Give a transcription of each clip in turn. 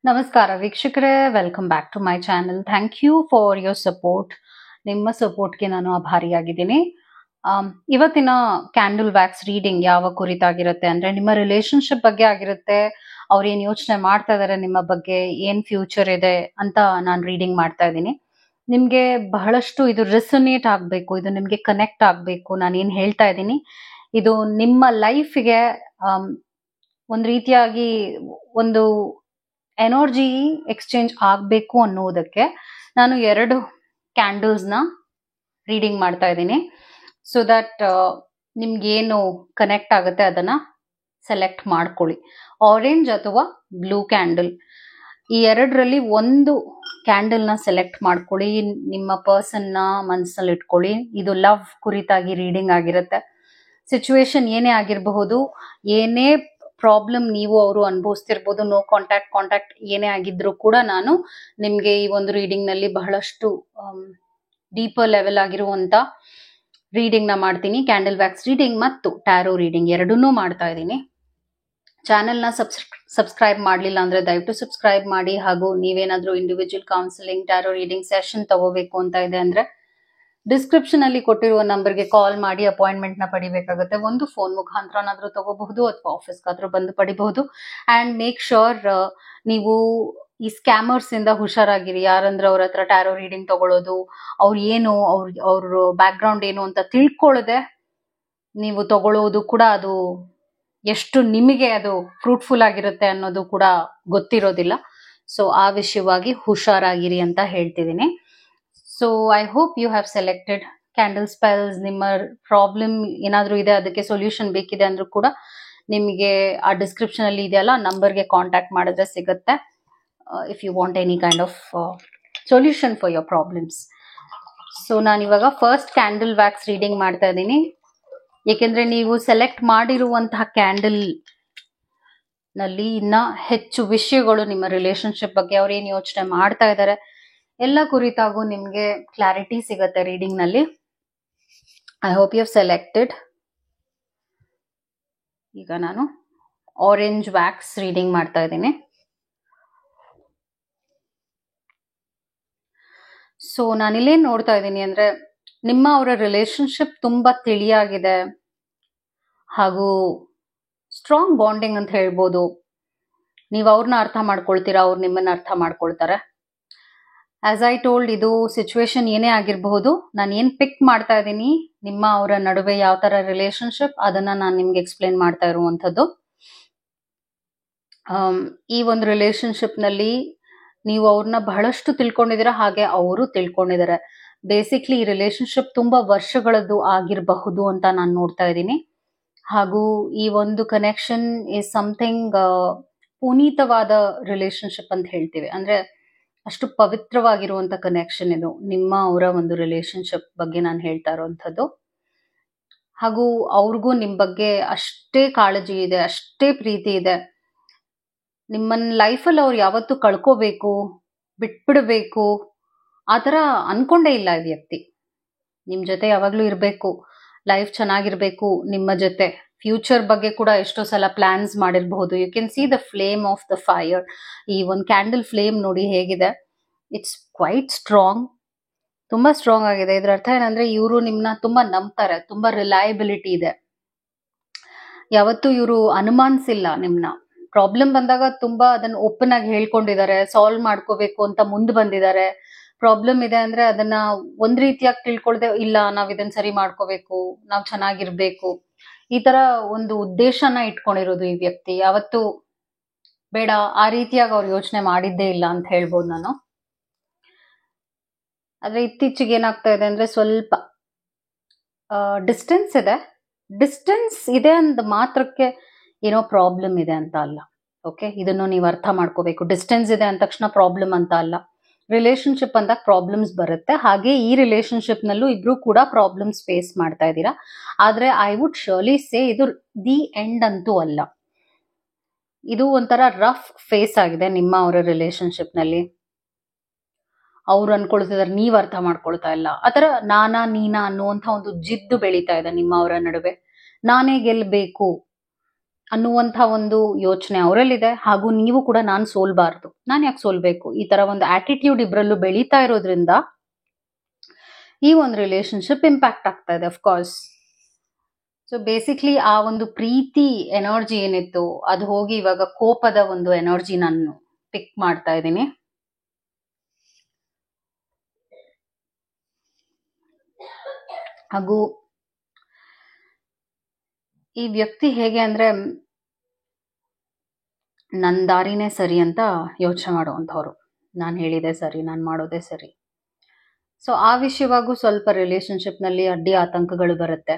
ನಮಸ್ಕಾರ ವೀಕ್ಷಕರೇ, welcome back to my channel. Thank you for your support. ನಿಮ್ಮ ಸಪೋರ್ಟ್ಗೆ ನಾನು ಆಭಾರಿಯಾಗಿದ್ದೀನಿ. ಇವತ್ತಿನ ಕ್ಯಾಂಡಲ್ ವ್ಯಾಕ್ಸ್ ರೀಡಿಂಗ್ ಯಾವ ಕುರಿತಾಗಿರುತ್ತೆ ಅಂದ್ರೆ ನಿಮ್ಮ ರಿಲೇಶನ್ಶಿಪ್ ಬಗ್ಗೆ ಆಗಿರುತ್ತೆ. ಅವ್ರು ಏನ್ ಯೋಚನೆ ಮಾಡ್ತಾ ಇದಾರೆ ನಿಮ್ಮ ಬಗ್ಗೆ, ಏನ್ ಫ್ಯೂಚರ್ ಇದೆ ಅಂತ ನಾನು ರೀಡಿಂಗ್ ಮಾಡ್ತಾ ಇದ್ದೀನಿ. ನಿಮ್ಗೆ ಬಹಳಷ್ಟು ಇದು ರೆಸೊನೇಟ್ ಆಗ್ಬೇಕು, ಇದು ನಿಮ್ಗೆ ಕನೆಕ್ಟ್ ಆಗ್ಬೇಕು. ನಾನು ಏನ್ ಹೇಳ್ತಾ ಇದ್ದೀನಿ ಇದು ನಿಮ್ಮ ಲೈಫ್ಗೆ ಒಂದ್ ರೀತಿಯಾಗಿ ಒಂದು ಎನರ್ಜಿ ಎಕ್ಸ್ಚೇಂಜ್ ಆಗಬೇಕು ಅನ್ನೋದಕ್ಕೆ ನಾನು 2 ಕ್ಯಾಂಡಲ್ಸ್ನ ರೀಡಿಂಗ್ ಮಾಡ್ತಾ ಇದ್ದೀನಿ. ಸೊ ದಟ್ ನಿಮ್ಗೇನು ಕನೆಕ್ಟ್ ಆಗುತ್ತೆ ಅದನ್ನ ಸೆಲೆಕ್ಟ್ ಮಾಡ್ಕೊಳ್ಳಿ. ಆರೆಂಜ್ ಅಥವಾ ಬ್ಲೂ ಕ್ಯಾಂಡಲ್, ಈ 2ರಲ್ಲಿ ಒಂದು ಕ್ಯಾಂಡಲ್ನ ಸೆಲೆಕ್ಟ್ ಮಾಡ್ಕೊಳ್ಳಿ. ನಿಮ್ಮ ಪರ್ಸನ್ನ ಮನಸ್ಸಲ್ಲಿ ಇಟ್ಕೊಳ್ಳಿ. ಇದು ಲವ್ ಕುರಿತಾಗಿ ರೀಡಿಂಗ್ ಆಗಿರುತ್ತೆ. ಸಿಚುವೇಶನ್ ಏನೇ ಆಗಿರಬಹುದು, ಏನೇ ಪ್ರಾಬ್ಲಮ್ ನೀವು ಅವರು ಅನುಭವಿಸ್ತಿರ್ಬೋದು, ನೋ ಕಾಂಟ್ಯಾಕ್ಟ್ ಏನೇ ಆಗಿದ್ರು ಕೂಡ ನಾನು ನಿಮ್ಗೆ ಈ ಒಂದು ರೀಡಿಂಗ್ ನಲ್ಲಿ ಬಹಳಷ್ಟು ಡೀಪರ್ ಲೆವೆಲ್ ಆಗಿರುವಂತ ರೀಡಿಂಗ್ ನ ಮಾಡ್ತೀನಿ. ಕ್ಯಾಂಡಲ್ ವ್ಯಾಕ್ಸ್ ರೀಡಿಂಗ್ ಮತ್ತು ಟ್ಯಾರೋ ರೀಡಿಂಗ್ ಎರಡನ್ನೂ ಮಾಡ್ತಾ ಇದ್ದೀನಿ. ಚಾನೆಲ್ನ ಸಬ್ಸ್ಕ್ರೈಬ್ ಮಾಡಲಿಲ್ಲ ಅಂದ್ರೆ ದಯವಿಟ್ಟು ಸಬ್ಸ್ಕ್ರೈಬ್ ಮಾಡಿ. ಹಾಗೂ ನೀವೇನಾದ್ರೂ individual counselling, tarot reading session ತಗೋಬೇಕು ಅಂತ ಇದೆ ಅಂದ್ರೆ ಡಿಸ್ಕ್ರಿಪ್ಷನ್ ಅಲ್ಲಿ ಕೊಟ್ಟಿರುವ ನಂಬರ್ಗೆ ಕಾಲ್ ಮಾಡಿ ಅಪಾಯಿಂಟ್ಮೆಂಟ್ ನ ಪಡಿಬೇಕಾಗುತ್ತೆ. ಒಂದು ಫೋನ್ ಮುಖಾಂತರನಾದ್ರೂ ತಗೋಬಹುದು ಅಥವಾ ಆಫೀಸ್ಗಾದ್ರೂ ಬಂದು ಪಡಿಬಹುದು. ಅಂಡ್ ಮೇಕ್ ಶೋರ್ ನೀವು ಈ ಸ್ಕ್ಯಾಮರ್ಸ್ ಇಂದ ಹುಷಾರಾಗಿರಿ. ಯಾರಂದ್ರೆ ಅವ್ರ ಹತ್ರ ಟ್ಯಾರೋ ರೀಡಿಂಗ್ ತಗೊಳ್ಳೋದು, ಅವ್ರು ಏನು ಅವ್ರ ಬ್ಯಾಕ್ ಗ್ರೌಂಡ್ ಏನು ಅಂತ ತಿಳ್ಕೊಳ್ಳದೆ ನೀವು ತಗೊಳ್ಳೋದು ಕೂಡ ಅದು ಎಷ್ಟು ನಿಮಗೆ ಅದು ಫ್ರೂಟ್ಫುಲ್ ಆಗಿರುತ್ತೆ ಅನ್ನೋದು ಕೂಡ ಗೊತ್ತಿರೋದಿಲ್ಲ. ಸೊ ಆ ವಿಷಯವಾಗಿ ಹುಷಾರಾಗಿರಿ ಅಂತ ಹೇಳ್ತಿದ್ದೀನಿ. So I hope you have selected candle spells. ನಿಮ್ಮ ಪ್ರಾಬ್ಲಮ್ ಏನಾದರೂ ಇದೆ, ಅದಕ್ಕೆ ಸೊಲ್ಯೂಷನ್ ಬೇಕಿದೆ ಅಂದ್ರೂ ಕೂಡ ನಿಮಗೆ ಆ ಡಿಸ್ಕ್ರಿಪ್ಷನ್ ಅಲ್ಲಿ ಇದೆಯಲ್ಲ, ನಂಬರ್ಗೆ ಕಾಂಟ್ಯಾಕ್ಟ್ ಮಾಡಿದ್ರೆ ಸಿಗುತ್ತೆ. If you want any kind of solution for your problems. So ನಾನಿವಾಗ ಫಸ್ಟ್ ಕ್ಯಾಂಡಲ್ ವ್ಯಾಕ್ಸ್ ರೀಡಿಂಗ್ ಮಾಡ್ತಾ ಇದ್ದೀನಿ. ಏಕೆಂದ್ರೆ ನೀವು ಸೆಲೆಕ್ಟ್ ಮಾಡಿರುವಂತಹ ಕ್ಯಾಂಡಲ್ ನಲ್ಲಿ ಇನ್ನ ಹೆಚ್ಚು ವಿಷಯಗಳು ನಿಮ್ಮ ರಿಲೇಶನ್ಶಿಪ್ ಬಗ್ಗೆ, ಅವ್ರು ಏನ್ ಯೋಚನೆ ಮಾಡ್ತಾ ಇದ್ದಾರೆ ಎಲ್ಲ ಕುರಿತಾಗೂ ನಿಮ್ಗೆ ಕ್ಲಾರಿಟಿ ಸಿಗತ್ತೆ ರೀಡಿಂಗ್ ನಲ್ಲಿ. I hope you have selected. ಈಗ ನಾನು ಆರೆಂಜ್ ವ್ಯಾಕ್ಸ್ ರೀಡಿಂಗ್ ಮಾಡ್ತಾ ಇದ್ದೀನಿ. ಸೊ ನಾನಿಲ್ಲೇನ್ ನೋಡ್ತಾ ಇದ್ದೀನಿ ಅಂದ್ರೆ ನಿಮ್ಮ ಅವರ ರಿಲೇಶನ್ಶಿಪ್ ತುಂಬಾ ತಿಳಿಯಾಗಿದೆ ಹಾಗೂ ಸ್ಟ್ರಾಂಗ್ ಬಾಂಡಿಂಗ್ ಅಂತ ಹೇಳ್ಬೋದು. ನೀವು ಅವ್ರನ್ನ ಅರ್ಥ ಮಾಡ್ಕೊಳ್ತೀರಾ, ಅವ್ರು ನಿಮ್ಮನ್ನ ಅರ್ಥ ಮಾಡ್ಕೊಳ್ತಾರೆ. ಆಸ್ ಐ ಟೋಲ್ಡ್, ಇದು ಸಿಚುವೇಶನ್ ಏನೇ ಆಗಿರಬಹುದು, ನಾನು ಏನ್ ಪಿಕ್ ಮಾಡ್ತಾ ಇದ್ದೀನಿ ನಿಮ್ಮ ಅವರ ನಡುವೆ ಯಾವ ತರ ರಿಲೇಶನ್ಶಿಪ್, ಅದನ್ನ ನಾನು ನಿಮ್ಗೆ ಎಕ್ಸ್ಪ್ಲೇನ್ ಮಾಡ್ತಾ ಇರುವಂತದ್ದು. ಈ ಒಂದು ರಿಲೇಶನ್ಶಿಪ್ ನಲ್ಲಿ ನೀವು ಅವ್ರನ್ನ ಬಹಳಷ್ಟು ತಿಳ್ಕೊಂಡಿದ್ದೀರಾ, ಹಾಗೆ ಅವರು ತಿಳ್ಕೊಂಡಿದ್ದಾರೆ. ಬೇಸಿಕ್ಲಿ ಈ ರಿಲೇಶನ್ಶಿಪ್ ತುಂಬಾ ವರ್ಷಗಳದ್ದು ಆಗಿರಬಹುದು ಅಂತ ನಾನು ನೋಡ್ತಾ ಇದ್ದೀನಿ. ಹಾಗೂ ಈ ಒಂದು ಕನೆಕ್ಷನ್ ಇಸ್ ಸಮಥಿಂಗ್ ಪುನೀತವಾದ ರಿಲೇಶನ್ಶಿಪ್ ಅಂತ ಹೇಳ್ತೀವಿ. ಅಂದ್ರೆ ಅಷ್ಟು ಪವಿತ್ರವಾಗಿರುವಂತ ಕನೆಕ್ಷನ್ ಇದು. ನಿಮ್ಮ ಅವರ ಒಂದು ರಿಲೇಶನ್ಶಿಪ್ ಬಗ್ಗೆ ನಾನು ಹೇಳ್ತಾ ಇರುವಂತದ್ದು. ಹಾಗೂ ಅವ್ರಿಗೂ ನಿಮ್ ಬಗ್ಗೆ ಅಷ್ಟೇ ಕಾಳಜಿ ಇದೆ, ಅಷ್ಟೇ ಪ್ರೀತಿ ಇದೆ. ನಿಮ್ಮನ್ನ ಲೈಫಲ್ಲಿ ಅವ್ರು ಯಾವತ್ತೂ ಕಳ್ಕೋಬೇಕು, ಬಿಟ್ಬಿಡ್ಬೇಕು ಆ ಥರ ಅನ್ಕೊಂಡೇ ಇಲ್ಲ ಈ ವ್ಯಕ್ತಿ. ನಿಮ್ ಜೊತೆ ಯಾವಾಗ್ಲೂ ಇರಬೇಕು, ಲೈಫ್ ಚೆನ್ನಾಗಿರ್ಬೇಕು ನಿಮ್ಮ ಜೊತೆ. ಫ್ಯೂಚರ್ ಬಗ್ಗೆ ಕೂಡ ಎಷ್ಟೋ ಸಲ ಪ್ಲಾನ್ಸ್ ಮಾಡಿರಬಹುದು. You can see the flame of the fire. ಈ ಒಂದು ಕ್ಯಾಂಡಲ್ ಫ್ಲೇಮ್ ನೋಡಿ ಹೇಗಿದೆ. ಇಟ್ಸ್ ಕ್ವೈಟ್ ಸ್ಟ್ರಾಂಗ್, ತುಂಬಾ ಸ್ಟ್ರಾಂಗ್ ಆಗಿದೆ. ಇದ್ರ ಅರ್ಥ ಏನಂದ್ರೆ ಇವರು ನಿಮ್ನ ತುಂಬಾ ನಂಬ್ತಾರೆ, ತುಂಬಾ ರಿಲಯಬಿಲಿಟಿ ಇದೆ. ಯಾವತ್ತೂ ಇವರು ಅನುಮಾನಿಸಿಲ್ಲ ನಿಮ್ನ. ಪ್ರಾಬ್ಲಮ್ ಬಂದಾಗ ತುಂಬಾ ಅದನ್ನ ಓಪನ್ ಆಗಿ ಹೇಳ್ಕೊಂಡಿದ್ದಾರೆ, ಸಾಲ್ವ್ ಮಾಡ್ಕೋಬೇಕು ಅಂತ ಮುಂದೆ ಬಂದಿದ್ದಾರೆ. ಪ್ರಾಬ್ಲಮ್ ಇದೆ ಅಂದ್ರೆ ಅದನ್ನ ಒಂದ್ ರೀತಿಯಾಗಿ ತಿಳ್ಕೊಳ್ದೆ, ಇಲ್ಲ ನಾವ್ ಇದನ್ನ ಸರಿ ಮಾಡ್ಕೋಬೇಕು, ನಾವ್ ಚೆನ್ನಾಗಿರ್ಬೇಕು, ಈ ತರ ಒಂದು ಉದ್ದೇಶನ ಇಟ್ಕೊಂಡಿರೋದು ಈ ವ್ಯಕ್ತಿ. ಯಾವತ್ತು ಬೇಡ ಆ ರೀತಿಯಾಗಿ ಅವ್ರು ಯೋಚನೆ ಮಾಡಿದ್ದೇ ಇಲ್ಲ ಅಂತ ಹೇಳ್ಬೋದು ನಾನು. ಆದ್ರೆ ಇತ್ತೀಚೆಗೆ ಏನಾಗ್ತಾ ಇದೆ ಅಂದ್ರೆ ಸ್ವಲ್ಪ ಡಿಸ್ಟೆನ್ಸ್ ಇದೆ. ಡಿಸ್ಟೆನ್ಸ್ ಇದೆ ಅಂದ ಮಾತ್ರಕ್ಕೆ ಏನೋ ಪ್ರಾಬ್ಲಮ್ ಇದೆ ಅಂತ ಅಲ್ಲ. ಓಕೆ, ಇದನ್ನು ನೀವು ಅರ್ಥ ಮಾಡ್ಕೋಬೇಕು. ಡಿಸ್ಟೆನ್ಸ್ ಇದೆ ಅಂದ ತಕ್ಷಣ ಪ್ರಾಬ್ಲಮ್ ಅಂತ ಅಲ್ಲ. ರಿಲೇಶನ್ಶಿಪ್ ಅಂದಾಗ ಪ್ರಾಬ್ಲಮ್ಸ್ ಬರುತ್ತೆ. ಹಾಗೆ ಈ ರಿಲೇಶನ್ಶಿಪ್ ನಲ್ಲೂ ಇಬ್ರು ಕೂಡ ಪ್ರಾಬ್ಲಮ್ಸ್ ಫೇಸ್ ಮಾಡ್ತಾ ಇದ್ದೀರಾ. ಆದ್ರೆ ಐ ವುಡ್ ಶರ್ಲಿ ಸೇ ಇದು ದಿ ಎಂಡ್ ಅಂತೂ ಅಲ್ಲ. ಇದು ಒಂಥರ ರಫ್ ಫೇಸ್ ಆಗಿದೆ ನಿಮ್ಮ ಅವರ ರಿಲೇಶನ್ಶಿಪ್ ನಲ್ಲಿ. ಅವ್ರು ಅನ್ಕೊಳ್ತಿದಾರೆ, ನೀವ್ ಅರ್ಥ ಮಾಡ್ಕೊಳ್ತಾ ಇಲ್ಲ. ಆತರ ನಾನಾ ನೀನಾ ಅನ್ನುವಂತ ಒಂದು ಜಿದ್ದು ಬೆಳೀತಾ ಇದೆ ನಿಮ್ಮ ಅವರ ನಡುವೆ. ನಾನೇ ಗೆಲ್ಬೇಕು ಅನ್ನುವಂಥ ಒಂದು ಯೋಚನೆ ಅವರಲ್ಲಿದೆ. ಹಾಗೂ ನೀವು ಕೂಡ ನಾನು ಸೋಲ್ಬಾರ್ದು, ನಾನು ಯಾಕೆ ಸೋಲ್ಬೇಕು, ಈ ತರ ಒಂದು ಆಟಿಟ್ಯೂಡ್ ಇಬ್ರಲ್ಲೂ ಬೆಳೀತಾ ಇರೋದ್ರಿಂದ ಈ ಒಂದು ರಿಲೇಶನ್ಶಿಪ್ ಇಂಪ್ಯಾಕ್ಟ್ ಆಗ್ತಾ ಇದೆ ಅಫ್ಕೋರ್ಸ್. ಸೊ ಬೇಸಿಕ್ಲಿ ಆ ಒಂದು ಪ್ರೀತಿ ಎನರ್ಜಿ ಏನಿತ್ತು ಅದು ಹೋಗಿ ಇವಾಗ ಕೋಪದ ಒಂದು ಎನರ್ಜಿ ನಾನು ಪಿಕ್ ಮಾಡ್ತಾ ಇದ್ದೀನಿ. ಹಾಗೂ ಈ ವ್ಯಕ್ತಿ ಹೇಗೆ ಅಂದ್ರೆ ನನ್ನ ದಾರಿನೇ ಸರಿ ಅಂತ ಯೋಚನೆ ಮಾಡುವಂಥವ್ರು, ನಾನು ಹೇಳಿದೆ ಸರಿ, ನಾನು ಮಾಡೋದೇ ಸರಿ. ಸೊ ಆ ವಿಷಯವಾಗೂ ಸ್ವಲ್ಪ ರಿಲೇಶನ್ಶಿಪ್ನಲ್ಲಿ ಅಡ್ಡಿ ಆತಂಕಗಳು ಬರುತ್ತೆ.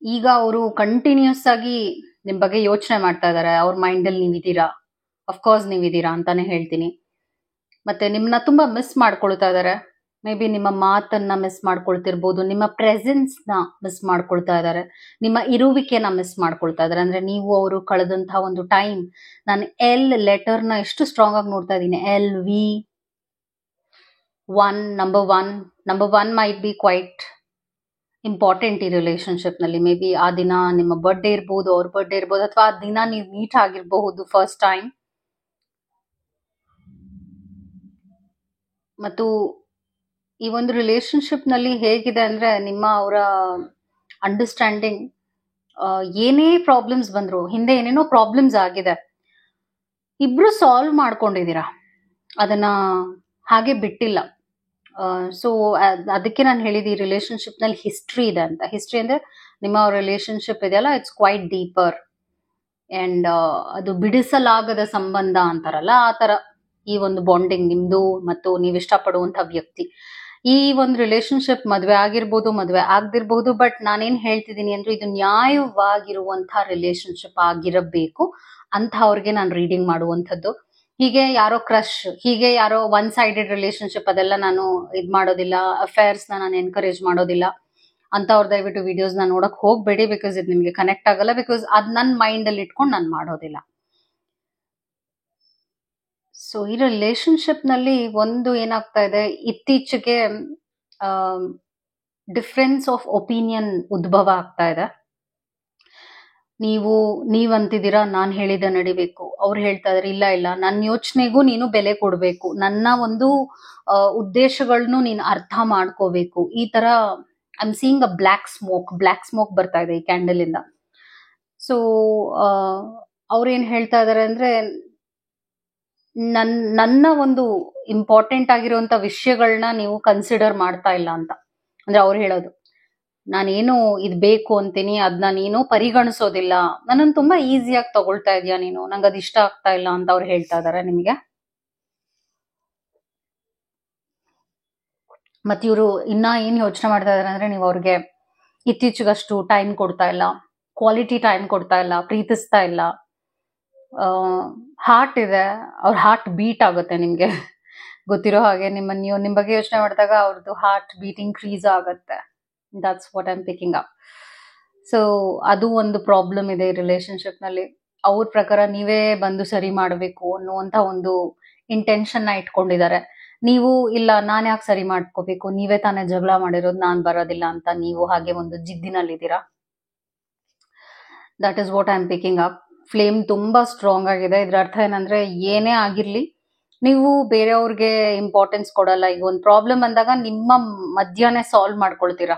ಈಗ ಅವರು ಕಂಟಿನ್ಯೂಸ್ ಆಗಿ ನಿಮ್ ಬಗ್ಗೆ ಯೋಚನೆ ಮಾಡ್ತಾ ಇದ್ದಾರೆ, ಅವ್ರ ಮೈಂಡಲ್ಲಿ ನೀವಿದ್ದೀರಾ, ಅಫ್ಕೋರ್ಸ್ ನೀವಿದ್ದೀರಾ ಅಂತಾನೆ ಹೇಳ್ತೀನಿ. ಮತ್ತೆ ನಿಮ್ಮನ್ನ ತುಂಬಾ ಮಿಸ್ ಮಾಡ್ಕೊಳ್ತಾ ಇದ್ದಾರೆ. ಮೇ ಬಿ ನಿಮ್ಮ ಮಾತನ್ನ ಮಿಸ್ ಮಾಡ್ಕೊಳ್ತಿರ್ಬೋದು, ನಿಮ್ಮ ಪ್ರೆಸೆನ್ಸ್ನ ಮಿಸ್ ಮಾಡ್ಕೊಳ್ತಾ ಇದ್ದಾರೆ, ನಿಮ್ಮ ಇರುವಿಕೆನ ಮಿಸ್ ಮಾಡ್ಕೊಳ್ತಾ ಇದ್ದಾರೆ. ಅಂದ್ರೆ ನೀವು ಅವರು ಕಳೆದಂತಹ ಒಂದು ಟೈಮ್, ನಾನು ಎಲ್ ಲೆಟರ್ನ ಎಷ್ಟು ಸ್ಟ್ರಾಂಗ್ ಆಗಿ ನೋಡ್ತಾ ಇದ್ದೀನಿ. LV1 number one might be quite important ಈ ರಿಲೇಶನ್ಶಿಪ್ ನಲ್ಲಿ. ಮೇ ಬಿ ಆ ದಿನ ನಿಮ್ಮ ಬರ್ಡೇ ಇರ್ಬೋದು, ಅವ್ರ ಬರ್ಡೇ ಇರ್ಬೋದು, ಅಥವಾ ಆ ದಿನ ನೀವು ಮೀಟ್ ಆಗಿರಬಹುದು ಫಸ್ಟ್ ಟೈಮ್. ಮತ್ತು ಈ ಒಂದು ರಿಲೇಶನ್ಶಿಪ್ ನಲ್ಲಿ ಹೇಗಿದೆ ಅಂದ್ರೆ ನಿಮ್ಮ ಅವರ ಅಂಡರ್ಸ್ಟ್ಯಾಂಡಿಂಗ್, ಏನೇ ಪ್ರಾಬ್ಲಮ್ಸ್ ಬಂದ್ರು, ಹಿಂದೆ ಏನೇನೋ ಪ್ರಾಬ್ಲಮ್ಸ್ ಆಗಿದೆ, ಇಬ್ರು ಸಾಲ್ವ್ ಮಾಡ್ಕೊಂಡಿದ್ದೀರಾ, ಅದನ್ನ ಹಾಗೆ ಬಿಟ್ಟಿಲ್ಲ. ಸೊ ಅದಕ್ಕೆ ನಾನು ಹೇಳಿದ ಈ ರಿಲೇಶನ್ಶಿಪ್ ನಲ್ಲಿ ಹಿಸ್ಟ್ರಿ ಇದೆ ಅಂತ. ಹಿಸ್ಟ್ರಿ ಅಂದ್ರೆ ನಿಮ್ಮ ರಿಲೇಶನ್ಶಿಪ್ ಇದೆಯಲ್ಲ, ಇಟ್ಸ್ ಕ್ವೈಟ್ ಡೀಪರ್ ಅಂಡ್ ಅದು ಬಿಡಿಸಲಾಗದ ಸಂಬಂಧ ಅಂತಾರಲ್ಲ, ಆ ತರ ಈ ಒಂದು ಬಾಂಡಿಂಗ್ ನಿಮ್ದು ಮತ್ತು ನೀವು ಇಷ್ಟಪಡುವಂತ ವ್ಯಕ್ತಿ. ಈ ಒಂದು ರಿಲೇಶನ್ಶಿಪ್ ಮದ್ವೆ ಆಗಿರ್ಬೋದು, ಮದ್ವೆ ಆಗದಿರ್ಬಹುದು, ಬಟ್ ನಾನೇನ್ ಹೇಳ್ತಿದ್ದೀನಿ ಅಂದ್ರೆ ಇದು ನ್ಯಾಯವಾಗಿರುವಂತಹ ರಿಲೇಶನ್ಶಿಪ್ ಆಗಿರಬೇಕು ಅಂತ ಅವ್ರಿಗೆ ನಾನು ರೀಡಿಂಗ್ ಮಾಡುವಂಥದ್ದು. ಹೀಗೆ ಯಾರೋ ಕ್ರಶ್, ಹೀಗೆ ಯಾರೋ ಒನ್ ಸೈಡೆಡ್ ರಿಲೇಶನ್ಶಿಪ್, ಅದೆಲ್ಲ ನಾನು ಇದ್ ಮಾಡೋದಿಲ್ಲ. ಅಫೇರ್ಸ್ ನಾನು ಎನ್ಕರೇಜ್ ಮಾಡೋದಿಲ್ಲ ಅಂತ. ಅವ್ರು ದಯವಿಟ್ಟು ವಿಡಿಯೋಸ್ ನ ನೋಡಕ್ ಹೋಗ್ಬೇಡಿ, ಬಿಕಾಸ್ ಇದು ನಿಮ್ಗೆ ಕನೆಕ್ಟ್ ಆಗಲ್ಲ. ಬಿಕಾಸ್ ಅದ್ ನನ್ನ ಮೈಂಡ್ ಅಲ್ಲಿ ಇಟ್ಕೊಂಡು ನಾನು ಮಾಡೋದಿಲ್ಲ. ಸೊ ಈ ರಿಲೇಶನ್ಶಿಪ್ ನಲ್ಲಿ ಒಂದು ಏನಾಗ್ತಾ ಇದೆ, ಇತ್ತೀಚೆಗೆ ಡಿಫ್ರೆನ್ಸ್ ಆಫ್ ಒಪಿನಿಯನ್ ಉದ್ಭವ ಆಗ್ತಾ ಇದೆ. ನೀವಂತಿದ್ದೀರಾ ನಾನು ಹೇಳಿದ ನಡಿಬೇಕು, ಅವ್ರು ಹೇಳ್ತಾ ಇದಾರೆ ಇಲ್ಲ ಇಲ್ಲ ನನ್ನ ಯೋಚನೆಗೂ ನೀನು ಬೆಲೆ ಕೊಡ್ಬೇಕು, ನನ್ನ ಒಂದು ಉದ್ದೇಶಗಳನ್ನು ನೀನು ಅರ್ಥ ಮಾಡ್ಕೋಬೇಕು. ಈ ತರ I am seeing a black smoke ಬರ್ತಾ ಇದೆ ಈ ಕ್ಯಾಂಡಲ್ ಇಂದ. ಸೊ ಅವ್ರೇನ್ ಹೇಳ್ತಾ ಇದಾರೆ ಅಂದ್ರೆ ನನ್ನ ಒಂದು ಇಂಪಾರ್ಟೆಂಟ್ ಆಗಿರುವಂತ ವಿಷಯಗಳನ್ನ ನೀವು ಕನ್ಸಿಡರ್ ಮಾಡ್ತಾ ಇಲ್ಲ ಅಂತ. ಅಂದ್ರೆ ಅವ್ರು ಹೇಳೋದು, ನಾನೇನು ಇದ್ ಬೇಕು ಅಂತೀನಿ, ಅದನ್ನ ನೀನು ಪರಿಗಣಿಸೋದಿಲ್ಲ, ನನ್ನನ್ನು ತುಂಬಾ ಈಸಿಯಾಗಿ ತಗೊಳ್ತಾ ಇದೀಯ ನೀನು, ನಂಗೆ ಅದು ಇಷ್ಟ ಆಗ್ತಾ ಇಲ್ಲ ಅಂತ ಅವ್ರು ಹೇಳ್ತಾ ಇದಾರೆ ನಿಮಗೆ. ಮತ್ತೆ ಇವರು ಇನ್ನ ಏನ್ ಯೋಚನೆ ಮಾಡ್ತಾ ಇದಾರೆ ಅಂದ್ರೆ ನೀವು ಅವ್ರಿಗೆ ಇತ್ತೀಚೆಗಷ್ಟು ಟೈಮ್ ಕೊಡ್ತಾ ಇಲ್ಲ, ಕ್ವಾಲಿಟಿ ಟೈಮ್ ಕೊಡ್ತಾ ಇಲ್ಲ, ಪ್ರೀತಿಸ್ತಾ ಇಲ್ಲ. ಹಾರ್ಟ್ ಇದೆ, ಅವ್ರ ಹಾರ್ಟ್ ಬೀಟ್ ಆಗುತ್ತೆ ನಿಮ್ಗೆ ಗೊತ್ತಿರೋ ಹಾಗೆ. ನಿಮ್ ಬಗ್ಗೆ ಯೋಚನೆ ಮಾಡಿದಾಗ ಅವ್ರದ್ದು ಹಾರ್ಟ್ ಬೀಟ್ ಇನ್ಕ್ರೀಸ್ ಆಗುತ್ತೆ. That's what I am picking up. So ಅದು ಒಂದು ಪ್ರಾಬ್ಲಮ್ ಇದೆ ಈ ರಿಲೇಶನ್ಶಿಪ್ ನಲ್ಲಿ. ಅವ್ರ ಪ್ರಕಾರ ನೀವೇ ಬಂದು ಸರಿ ಮಾಡಬೇಕು ಅನ್ನುವಂತ ಒಂದು ಇಂಟೆನ್ಷನ್ ನ ಇಟ್ಕೊಂಡಿದ್ದಾರೆ. ನೀವು ಇಲ್ಲ ನಾನ್ ಯಾಕೆ ಸರಿ ಮಾಡ್ಕೋಬೇಕು, ನೀವೇ ತಾನೇ ಜಗಳ ಮಾಡಿರೋದು, ನಾನ್ ಬರೋದಿಲ್ಲ ಅಂತ ನೀವು ಹಾಗೆ ಒಂದು ಜಿದ್ದಿನಲ್ಲಿದ್ದೀರಾ. That is what I am picking up. Flame ತುಂಬಾ ಸ್ಟ್ರಾಂಗ್ ಆಗಿದೆ. ಇದ್ರ ಅರ್ಥ ಏನಂದ್ರೆ ಏನೇ ಆಗಿರ್ಲಿ ನೀವು ಬೇರೆಯವ್ರಿಗೆ ಇಂಪಾರ್ಟೆನ್ಸ್ ಕೊಡಲ್ಲ. ಈಗ ಒಂದು ಪ್ರಾಬ್ಲಮ್ ಬಂದಾಗ ನಿಮ್ಮ ಮಧ್ಯಾಹ್ನ ಸಾಲ್ವ್ ಮಾಡ್ಕೊಳ್ತೀರಾ,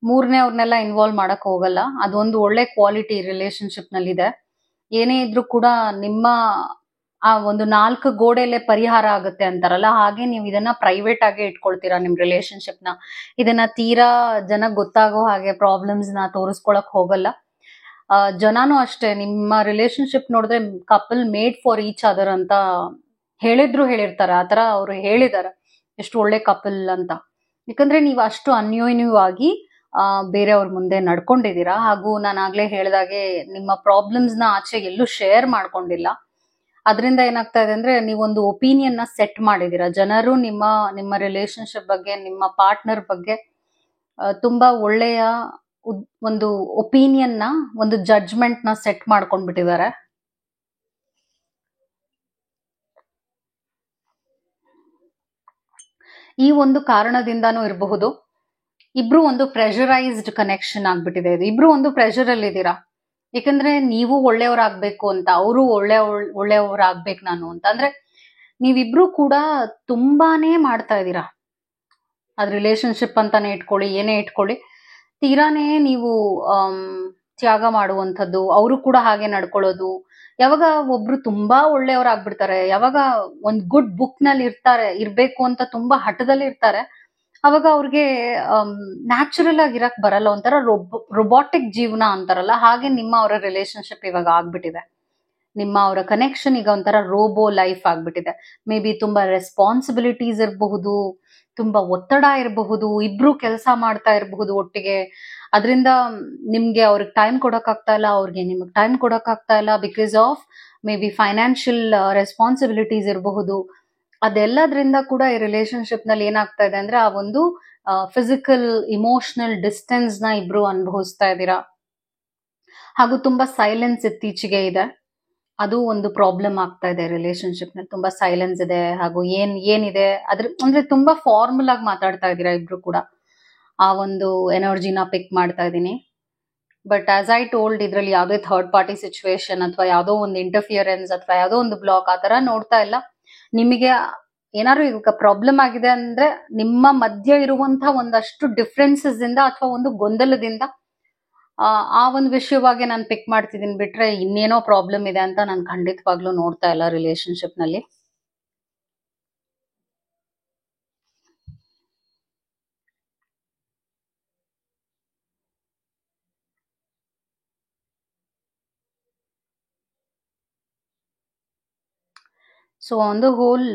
ಮೂರನೇ ಅವ್ರನ್ನೆಲ್ಲ ಇನ್ವಾಲ್ವ್ ಮಾಡಕ್ ಹೋಗಲ್ಲ. ಅದೊಂದು ಒಳ್ಳೆ ಕ್ವಾಲಿಟಿ ರಿಲೇಶನ್ಶಿಪ್ ನಲ್ಲಿ ಇದೆ. ಏನೇ ಇದ್ರೂ ಕೂಡ ನಿಮ್ಮ ಆ ಒಂದು 4 ಗೋಡೆಯಲ್ಲೇ ಪರಿಹಾರ ಆಗುತ್ತೆ ಅಂತಾರಲ್ಲ, ಹಾಗೆ ನೀವು ಇದನ್ನ ಪ್ರೈವೇಟ್ ಆಗಿ ಇಟ್ಕೊಳ್ತೀರಾ ನಿಮ್ ರಿಲೇಶನ್ಶಿಪ್ ನ. ಇದನ್ನ ತೀರಾ ಜನಕ್ ಗೊತ್ತಾಗೋ ಹಾಗೆ ಪ್ರಾಬ್ಲಮ್ಸ್ ನ ತೋರಿಸ್ಕೊಳಕ್ ಹೋಗಲ್ಲ. ಜನನೂ ಅಷ್ಟೇ ನಿಮ್ಮ ರಿಲೇಶನ್ಶಿಪ್ ನೋಡಿದ್ರೆ couple made for each other ಅಂತ ಹೇಳಿರ್ತಾರೆ. ಆತರ ಅವ್ರು ಹೇಳಿದಾರೆ ಎಷ್ಟು ಒಳ್ಳೆ ಕಪಲ್ ಅಂತ. ಯಾಕಂದ್ರೆ ನೀವು ಅಷ್ಟು ಅನ್ಯೋನ್ಯವಾಗಿ ಬೇರೆಯವ್ರ ಮುಂದೆ ನಡ್ಕೊಂಡಿದ್ದೀರಾ. ಹಾಗೂ ನಾನು ಆಗ್ಲೇ ಹೇಳ್ದಾಗೆ ನಿಮ್ಮ ಪ್ರಾಬ್ಲಮ್ಸ್ ನ ಆಚೆ ಎಲ್ಲೂ ಶೇರ್ ಮಾಡ್ಕೊಂಡಿಲ್ಲ. ಅದರಿಂದ ಏನಾಗ್ತಾ ಇದೆ ಅಂದ್ರೆ ನೀವೊಂದು ಒಪಿನಿಯನ್ ನ ಸೆಟ್ ಮಾಡಿದೀರಾ. ಜನರು ನಿಮ್ಮ ರಿಲೇಶನ್ಶಿಪ್ ಬಗ್ಗೆ, ನಿಮ್ಮ ಪಾರ್ಟ್ನರ್ ಬಗ್ಗೆ ತುಂಬಾ ಒಳ್ಳೆಯ ಒಂದು ಒಪಿನಿಯನ್ ನ, ಒಂದು ಜಡ್ಜ್ಮೆಂಟ್ ನ ಸೆಟ್ ಮಾಡ್ಕೊಂಡ್ಬಿಟ್ಟಿದ್ದಾರೆ. ಈ ಒಂದು ಕಾರಣದಿಂದಾನೂ ಇರಬಹುದು. ಇಬ್ರು ಒಂದು ಪ್ರೆಷರೈಸ್ಡ್ ಕನೆಕ್ಷನ್ ಆಗ್ಬಿಟ್ಟಿದೆ ಇದು. ಇಬ್ರು ಒಂದು ಪ್ರೆಷರ್ ಅಲ್ಲಿ ಇದ್ದೀರಾ. ಯಾಕಂದ್ರೆ ನೀವು ಒಳ್ಳೆಯವರಾಗ್ಬೇಕು ಅಂತ, ಅವರು ಒಳ್ಳೆಯವರಾಗ್ಬೇಕು ನಾನು ಅಂತ. ಅಂದ್ರೆ ನೀವಿಬ್ರು ಕೂಡ ತುಂಬಾನೇ ಮಾಡ್ತಾ ಇದ್ದೀರಾ. ಅದ್ ರಿಲೇಶನ್ಶಿಪ್ ಅಂತಾನೆ ಇಟ್ಕೊಳ್ಳಿ, ಏನೇ ಇಟ್ಕೊಳ್ಳಿ, ತೀರಾನೇ ನೀವು ತ್ಯಾಗ ಮಾಡುವಂಥದ್ದು, ಅವರು ಕೂಡ ಹಾಗೆ ನಡ್ಕೊಳ್ಳೋದು. ಯಾವಾಗ ಒಬ್ರು ತುಂಬಾ ಒಳ್ಳೆಯವರಾಗ್ಬಿಡ್ತಾರೆ, ಯಾವಾಗ ಒಂದ್ ಗುಡ್ ಬುಕ್ ನಲ್ಲಿ ಇರ್ಬೇಕು ಅಂತ ತುಂಬಾ ಹಠದಲ್ಲಿ ಇರ್ತಾರೆ, ಅವಾಗ ಅವ್ರಿಗೆ ನ್ಯಾಚುರಲ್ ಆಗಿ ಇರಕ್ ಬರಲ್ಲ. ಒಂಥರ ರೊಬಾಟಿಕ್ ಜೀವನ ಅಂತಾರಲ್ಲ, ಹಾಗೆ ನಿಮ್ಮ ಅವರ ರಿಲೇಶನ್ಶಿಪ್ ಇವಾಗ ಆಗ್ಬಿಟ್ಟಿದೆ. ನಿಮ್ಮ ಅವರ ಕನೆಕ್ಷನ್ ಈಗ ಒಂಥರ ರೋಬೋ ಲೈಫ್ ಆಗ್ಬಿಟ್ಟಿದೆ. ಮೇ ಬಿ ತುಂಬಾ ರೆಸ್ಪಾನ್ಸಿಬಿಲಿಟೀಸ್ ಇರಬಹುದು, ತುಂಬಾ ಒತ್ತಡ ಇರಬಹುದು, ಇಬ್ರು ಕೆಲಸ ಮಾಡ್ತಾ ಇರಬಹುದು ಒಟ್ಟಿಗೆ. ಅದರಿಂದ ನಿಮ್ಗೆ ಅವ್ರಿಗೆ ಟೈಮ್ ಕೊಡಕ್ ಆಗ್ತಾ ಇಲ್ಲ, ಅವ್ರಿಗೆ ನಿಮ್ಗೆ ಟೈಮ್ ಕೊಡಕ್ ಆಗ್ತಾ ಇಲ್ಲ, because of may be financial responsibilities ಇರಬಹುದು. ಅದೆಲ್ಲದ್ರಿಂದ ಕೂಡ ಈ ರಿಲೇಶನ್ಶಿಪ್ ನಲ್ಲಿ ಏನಾಗ್ತಾ ಇದೆ ಅಂದ್ರೆ, ಆ ಒಂದು ಫಿಸಿಕಲ್ ಇಮೋಷನಲ್ ಡಿಸ್ಟೆನ್ಸ್ ನ ಇಬ್ರು ಅನುಭವಿಸ್ತಾ ಇದ್ದೀರಾ. ಹಾಗೂ ತುಂಬಾ ಸೈಲೆನ್ಸ್ ಇತ್ತೀಚೆಗೆ ಇದೆ, ಅದು ಒಂದು ಪ್ರಾಬ್ಲಮ್ ಆಗ್ತಾ ಇದೆ ರಿಲೇಶನ್ಶಿಪ್ ನಲ್ಲಿ. ತುಂಬಾ ಸೈಲೆನ್ಸ್ ಇದೆ, ಹಾಗೂ ಏನಿದೆ ಅಂದ್ರೆ ತುಂಬಾ ಫಾರ್ಮಲ್ ಆಗಿ ಮಾತಾಡ್ತಾ ಇದ್ದೀರಾ ಇಬ್ರು ಕೂಡ. ಆ ಒಂದು ಎನರ್ಜಿನ ಪಿಕ್ ಮಾಡ್ತಾ ಇದ್ದೀನಿ. ಬಟ್ ಆಸ್ ಐ ಟೋಲ್ಡ್, ಇದ್ರಲ್ಲಿ ಯಾವುದೇ ಥರ್ಡ್ ಪಾರ್ಟಿ ಸಿಚುವೇಶನ್ ಅಥವಾ ಯಾವುದೋ ಒಂದು ಇಂಟರ್ಫಿಯರೆನ್ಸ್ ಅಥವಾ ಯಾವುದೋ ಒಂದು ಬ್ಲಾಕ್ ಆ ತರ ನೋಡ್ತಾ ಇಲ್ಲ. ನಿಮಗೆ ಏನಾದ್ರು ಈಗ ಪ್ರಾಬ್ಲಮ್ ಆಗಿದೆ ಅಂದ್ರೆ, ನಿಮ್ಮ ಮಧ್ಯ ಇರುವಂತಹ ಒಂದಷ್ಟು ಡಿಫ್ರೆನ್ಸಸ್ ಇಂದ ಅಥವಾ ಒಂದು ಗೊಂದಲದಿಂದ ಆ ಒಂದು ವಿಷಯವಾಗಿ ನಾನು ಪಿಕ್ ಮಾಡ್ತಿದ್ದೀನಿ, ಬಿಟ್ರೆ ಇನ್ನೇನೋ ಪ್ರಾಬ್ಲಮ್ ಇದೆ ಅಂತ ನಾನು ಖಂಡಿತವಾಗ್ಲೂ ನೋಡ್ತಾ ಇಲ್ಲ ರಿಲೇಶನ್ಶಿಪ್ ನಲ್ಲಿ. So on the whole,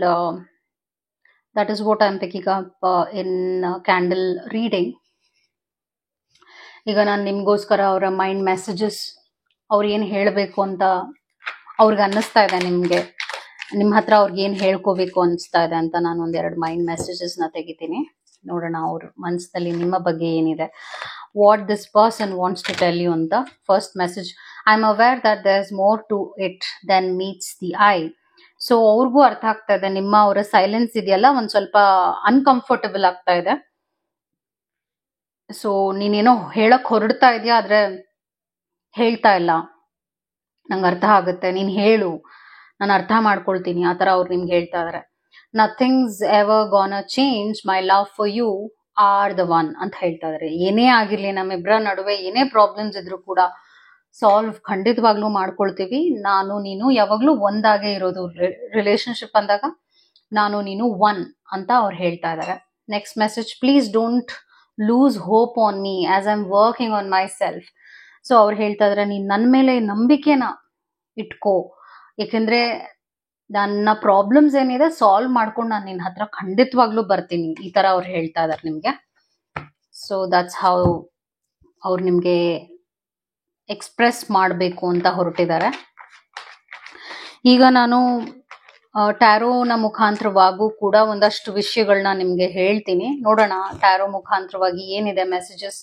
that is what I'm picking up in candle reading. ಈಗ ನಾನು ನಿಮ್ಗೋಸ್ಕರ ಅವರ ಮೈಂಡ್ ಮೆಸೇಜಸ್, ಅವ್ರು ಏನು ಹೇಳಬೇಕು ಅಂತ ಅವ್ರಿಗೆ ಅನ್ನಿಸ್ತಾ ಇದೆ, ನಿಮ್ಮ ಹತ್ರ ಅವ್ರಿಗೆ ಏನು ಹೇಳ್ಕೋಬೇಕು ಅನಿಸ್ತಾ ಇದೆ ಅಂತ ನಾನು ಒಂದೆರಡು ಮೈಂಡ್ ಮೆಸೇಜಸ್ನ ತೆಗಿತೀನಿ. ನೋಡೋಣ ಅವ್ರ ಮನಸ್ಸಲ್ಲಿ ನಿಮ್ಮ ಬಗ್ಗೆ ಏನಿದೆ, what this person wants to tell you ಅಂತ. First message: I am aware that there is more to it than meets the eye. So ಅವ್ರಿಗೂ ಅರ್ಥ ಆಗ್ತಾ ಇದೆ, ನಿಮ್ಮ ಅವರ ಸೈಲೆನ್ಸ್ ಇದೆಯಲ್ಲ ಒಂದ್ ಸ್ವಲ್ಪ ಅನ್ಕಂಫರ್ಟಬಲ್ ಆಗ್ತಾ ಇದೆ. ಸೊ ನೀನೇನೋ ಹೇಳಕ್ ಹೊರಡ್ತಾ ಇದೆಯಾ, ಆದ್ರೆ ಹೇಳ್ತಾ ಇಲ್ಲ, ನಂಗೆ ಅರ್ಥ ಆಗುತ್ತೆ, ನೀನ್ ಹೇಳು, ನಾನು ಅರ್ಥ ಮಾಡ್ಕೊಳ್ತೀನಿ, ಆ ತರ ಅವ್ರು ನಿಮ್ಗೆ ಹೇಳ್ತಾ ಇದಾರೆ. Nothing's ever gonna change, my love for you are the one ಅಂತ ಹೇಳ್ತಾ ಇದಾರೆ. ಏನೇ ಆಗಿರ್ಲಿ, ನಮ್ಮಿಬ್ಬರ ನಡುವೆ ಏನೇ ಪ್ರಾಬ್ಲಮ್ಸ್ ಇದ್ರು ಕೂಡ ಸಾಲ್ವ್ ಖಂಡಿತವಾಗ್ಲೂ ಮಾಡ್ಕೊಳ್ತೀವಿ. ನಾನು ನೀನು ಯಾವಾಗ್ಲೂ ಒಂದಾಗೆ ಇರೋದು. ರಿಲೇಶನ್ಶಿಪ್ ಅಂದಾಗ ನಾನು ನೀನು ಒನ್ ಅಂತ ಅವ್ರು ಹೇಳ್ತಾ ಇದಾರೆ. Next message: please don't lose hope on me as I am working on my self. So ಅವ್ರು ಹೇಳ್ತಾ ಇದಾರೆ, ನೀನ್ ನನ್ನ ಮೇಲೆ ನಂಬಿಕೆನ ಇಟ್ಕೋ, ಯಾಕಂದ್ರೆ ನನ್ನ ಪ್ರಾಬ್ಲಮ್ಸ್ ಏನಿದೆ ಸಾಲ್ವ್ ಮಾಡ್ಕೊಂಡು ನಾನು ನಿನ್ನ ಹತ್ರ ಖಂಡಿತವಾಗ್ಲೂ ಬರ್ತೀನಿ, ಈ ತರ ಅವ್ರು ಹೇಳ್ತಾ ಇದಾರೆ ನಿಮ್ಗೆ. ಸೊ ದಟ್ಸ್ ಹೌ ಅವ್ರು ನಿಮ್ಗೆ ಎಕ್ಸ್ಪ್ರೆಸ್ ಮಾಡಬೇಕು ಅಂತ ಹೊರಟಿದ್ದಾರೆ. ಈಗ ನಾನು ಟ್ಯಾರೋನ ಮುಖಾಂತರವಾಗೂ ಕೂಡ ಒಂದಷ್ಟು ವಿಷಯಗಳನ್ನ ನಿಮ್ಗೆ ಹೇಳ್ತೀನಿ. ನೋಡೋಣ ಟ್ಯಾರೋ ಮುಖಾಂತರವಾಗಿ ಏನಿದೆ ಮೆಸೇಜಸ್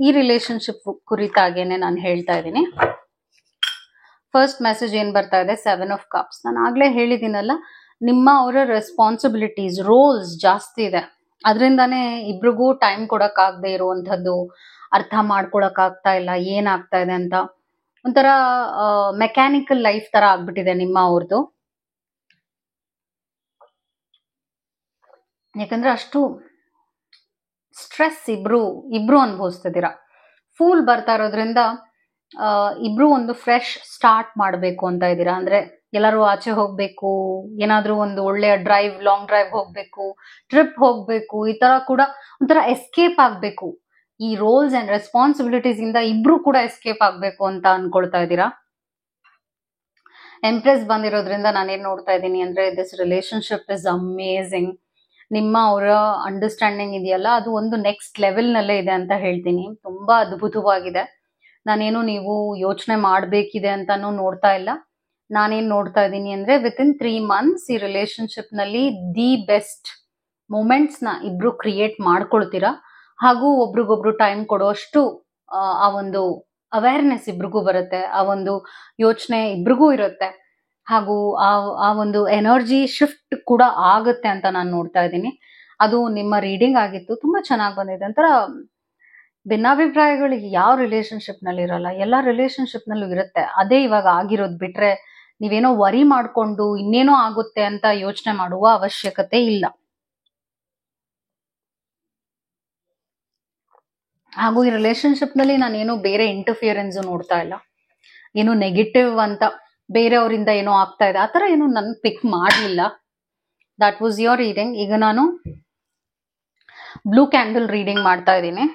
ಈ ರಿಲೇಶನ್ಶಿಪ್ ಕುರಿತಾಗೇನೆ ನಾನು ಹೇಳ್ತಾ ಇದ್ದೀನಿ. ಫಸ್ಟ್ ಮೆಸೇಜ್ ಏನ್ ಬರ್ತಾ ಇದೆ: 7 ಆಫ್ ಕಪ್ಸ್. ನಾನು ಆಗ್ಲೇ ಹೇಳಿದ್ದೀನಲ್ಲ, ನಿಮ್ಮ ಅವರ ರೆಸ್ಪಾನ್ಸಿಬಿಲಿಟೀಸ್, ರೋಲ್ಸ್ ಜಾಸ್ತಿ ಇದೆ, ಅದರಿಂದಾನೇ ಇಬ್ರಿಗೂ ಟೈಮ್ ಕೊಡಕ್ ಆಗದೆ ಇರುವಂತದ್ದು, ಅರ್ಥ ಮಾಡ್ಕೊಳಕ್ ಆಗ್ತಾ ಇಲ್ಲ ಏನಾಗ್ತಾ ಇದೆ ಅಂತ. ಒಂಥರ ಮೆಕ್ಯಾನಿಕಲ್ ಲೈಫ್ ತರ ಆಗ್ಬಿಟ್ಟಿದೆ ನಿಮ್ಮ ಅವ್ರದ್ದು. ಯಾಕಂದ್ರೆ ಅಷ್ಟು ಸ್ಟ್ರೆಸ್ ಇಬ್ರು ಅನುಭವಿಸ್ತಿದ್ದೀರಾ. ಫೂಲ್ ಬರ್ತಾ ಇರೋದ್ರಿಂದ ಇಬ್ರು ಒಂದು ಫ್ರೆಶ್ ಸ್ಟಾರ್ಟ್ ಮಾಡಬೇಕು ಅಂತ ಇದ್ದೀರಾ. ಅಂದ್ರೆ ಎಲ್ಲರೂ ಆಚೆ ಹೋಗ್ಬೇಕು, ಏನಾದ್ರೂ ಒಂದು ಒಳ್ಳೆಯ ಲಾಂಗ್ ಡ್ರೈವ್ ಹೋಗ್ಬೇಕು, ಟ್ರಿಪ್ ಹೋಗ್ಬೇಕು, ಈ ತರ ಕೂಡ ಒಂಥರ ಎಸ್ಕೇಪ್ ಆಗ್ಬೇಕು. ಈ ರೋಲ್ಸ್ ಅಂಡ್ ರೆಸ್ಪಾನ್ಸಿಬಿಲಿಟೀಸ್ ಇಂದ ಇಬ್ರು ಕೂಡ ಎಸ್ಕೇಪ್ ಆಗ್ಬೇಕು ಅಂತ ಅನ್ಕೊಳ್ತಾ ಇದ್ದೀರಾ. ಎಂಪ್ರೆಸ್ ಬಂದಿರೋದ್ರಿಂದ ನಾನೇನ್ ನೋಡ್ತಾ ಇದ್ದೀನಿ ಅಂದ್ರೆ, ದಿಸ್ ರಿಲೇಶನ್ಶಿಪ್ ಇಸ್ ಅಮೇಝಿಂಗ್. ನಿಮ್ಮ ಅವರ ಅಂಡರ್ಸ್ಟ್ಯಾಂಡಿಂಗ್ ಇದೆಯಲ್ಲ, ಅದು ಒಂದು ನೆಕ್ಸ್ಟ್ ಲೆವೆಲ್ ನಲ್ಲೇ ಇದೆ ಅಂತ ಹೇಳ್ತೀನಿ. ತುಂಬಾ ಅದ್ಭುತವಾಗಿದೆ. ನಾನೇನು ನೀವು ಯೋಚನೆ ಮಾಡ್ಬೇಕಿದೆ ಅಂತಾನು ನೋಡ್ತಾ ಇಲ್ಲ. ನಾನೇನ್ ನೋಡ್ತಾ ಇದ್ದೀನಿ ಅಂದ್ರೆ, ವಿತ್ ಇನ್ 3 months ಈ ರಿಲೇಶನ್ಶಿಪ್ ನಲ್ಲಿ ದಿ ಬೆಸ್ಟ್ ಮೂಮೆಂಟ್ಸ್ ನ ಇಬ್ರು ಕ್ರಿಯೇಟ್ ಮಾಡ್ಕೊಳ್ತೀರಾ. ಹಾಗೂ ಒಬ್ರಿಗೊಬ್ರು ಟೈಮ್ ಕೊಡೋಷ್ಟು ಆ ಒಂದು ಅವೇರ್ನೆಸ್ ಇಬ್ರಿಗೂ ಬರುತ್ತೆ, ಆ ಒಂದು ಯೋಚನೆ ಇಬ್ರಿಗೂ ಇರುತ್ತೆ, ಹಾಗೂ ಆ ಒಂದು ಎನರ್ಜಿ ಶಿಫ್ಟ್ ಕೂಡ ಆಗುತ್ತೆ ಅಂತ ನಾನು ನೋಡ್ತಾ ಇದ್ದೀನಿ. ಅದು ನಿಮ್ಮ ರೀಡಿಂಗ್ ಆಗಿತ್ತು, ತುಂಬಾ ಚೆನ್ನಾಗಿ ಬಂದಿದೆ. ಒಂಥರ ಭಿನ್ನಾಭಿಪ್ರಾಯಗಳಿಗೆ ಯಾವ ರಿಲೇಶನ್ಶಿಪ್ ನಲ್ಲಿ ಇರಲ್ಲ, ಎಲ್ಲಾ ರಿಲೇಶನ್ಶಿಪ್ ನಲ್ಲೂ ಇರುತ್ತೆ. ಅದೇ ಇವಾಗ ಆಗಿರೋದು ಬಿಟ್ರೆ ನೀವೇನೋ ವರಿ ಮಾಡ್ಕೊಂಡು ಇನ್ನೇನೋ ಆಗುತ್ತೆ ಅಂತ ಯೋಚನೆ ಮಾಡುವ ಅವಶ್ಯಕತೆ ಇಲ್ಲ. ಹಾಗೂ ಈ ರಿಲೇಶನ್ಶಿಪ್ ನಲ್ಲಿ ನಾನೇನೋ ಬೇರೆ ಇಂಟರ್ಫಿಯರೆನ್ಸ್ ನೋಡ್ತಾ ಇಲ್ಲ, ಏನು ನೆಗೆಟಿವ್ ಅಂತ ಬೇರೆಯವರಿಂದ ಏನೋ ಆಗ್ತಾ ಇದೆ ಆತರ ಏನು ನನ್ ಪಿಕ್ ಮಾಡ್ಲಿಲ್ಲ. That was your reading. ಈಗ ನಾನು ಬ್ಲೂ ಕ್ಯಾಂಡಲ್ ರೀಡಿಂಗ್ ಮಾಡ್ತಾ ಇದ್ದೀನಿ.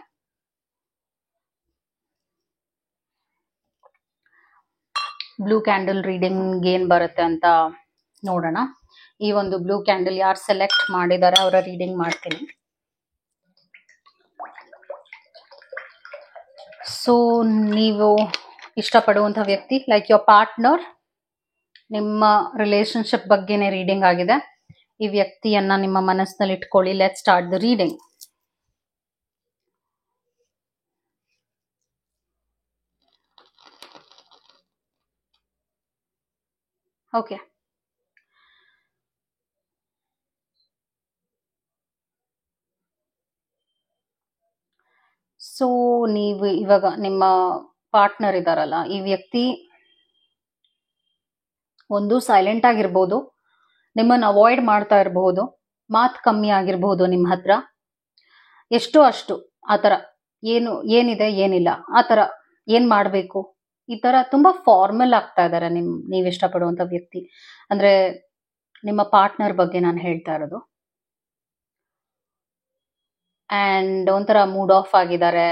ಬ್ಲೂ ಕ್ಯಾಂಡಲ್ ರೀಡಿಂಗ್ ಏನ್ ಬರುತ್ತೆ ಅಂತ ನೋಡೋಣ. ಈ ಒಂದು ಬ್ಲೂ ಕ್ಯಾಂಡಲ್ ಯಾರು ಸೆಲೆಕ್ಟ್ ಮಾಡಿದ್ದಾರೆ ಅವರ ರೀಡಿಂಗ್ ಮಾಡ್ತೀನಿ. ಸೊ ನೀವು ಇಷ್ಟಪಡುವಂತ ವ್ಯಕ್ತಿ, ಲೈಕ್ ಯೋರ್ ಪಾರ್ಟ್ನರ್, ನಿಮ್ಮ ರಿಲೇಶನ್ಶಿಪ್ ಬಗ್ಗೆನೇ ರೀಡಿಂಗ್ ಆಗಿದೆ. ಈ ವ್ಯಕ್ತಿಯನ್ನ ನಿಮ್ಮ ಮನಸ್ಸಿನಲ್ಲಿ ಇಟ್ಕೊಳ್ಳಿ. Let start the reading. Okay, so ನೀವು ಇವಾಗ ನಿಮ್ಮ ಪಾರ್ಟ್ನರ್ ಇದಾರಲ್ಲ, ಈ ವ್ಯಕ್ತಿ ಒಂದು ಸೈಲೆಂಟ್ ಆಗಿರ್ಬೋದು, ನಿಮ್ಮನ್ನು ಅವಾಯ್ಡ್ ಮಾಡ್ತಾ ಇರಬಹುದು, ಮಾತು ಕಮ್ಮಿ ಆಗಿರ್ಬಹುದು ನಿಮ್ಮ ಹತ್ರ, ಎಷ್ಟು ಅಷ್ಟು ಆತರ ಏನಿದೆ ಏನಿಲ್ಲ ಆತರ ಏನ್ ಮಾಡ್ಬೇಕು ಈ ತರ ತುಂಬಾ ಫಾರ್ಮಲ್ ಆಗ್ತಾ ಇದಾರೆ ನೀವ್ ಇಷ್ಟಪಡುವಂತ ವ್ಯಕ್ತಿ. ಅಂದ್ರೆ ನಿಮ್ಮ ಪಾರ್ಟ್ನರ್ ಬಗ್ಗೆ ನಾನು ಹೇಳ್ತಾ ಇರೋದು. ಅಂಡ್ ಒಂಥರ ಮೂಡ್ ಆಫ್ ಆಗಿದ್ದಾರೆ,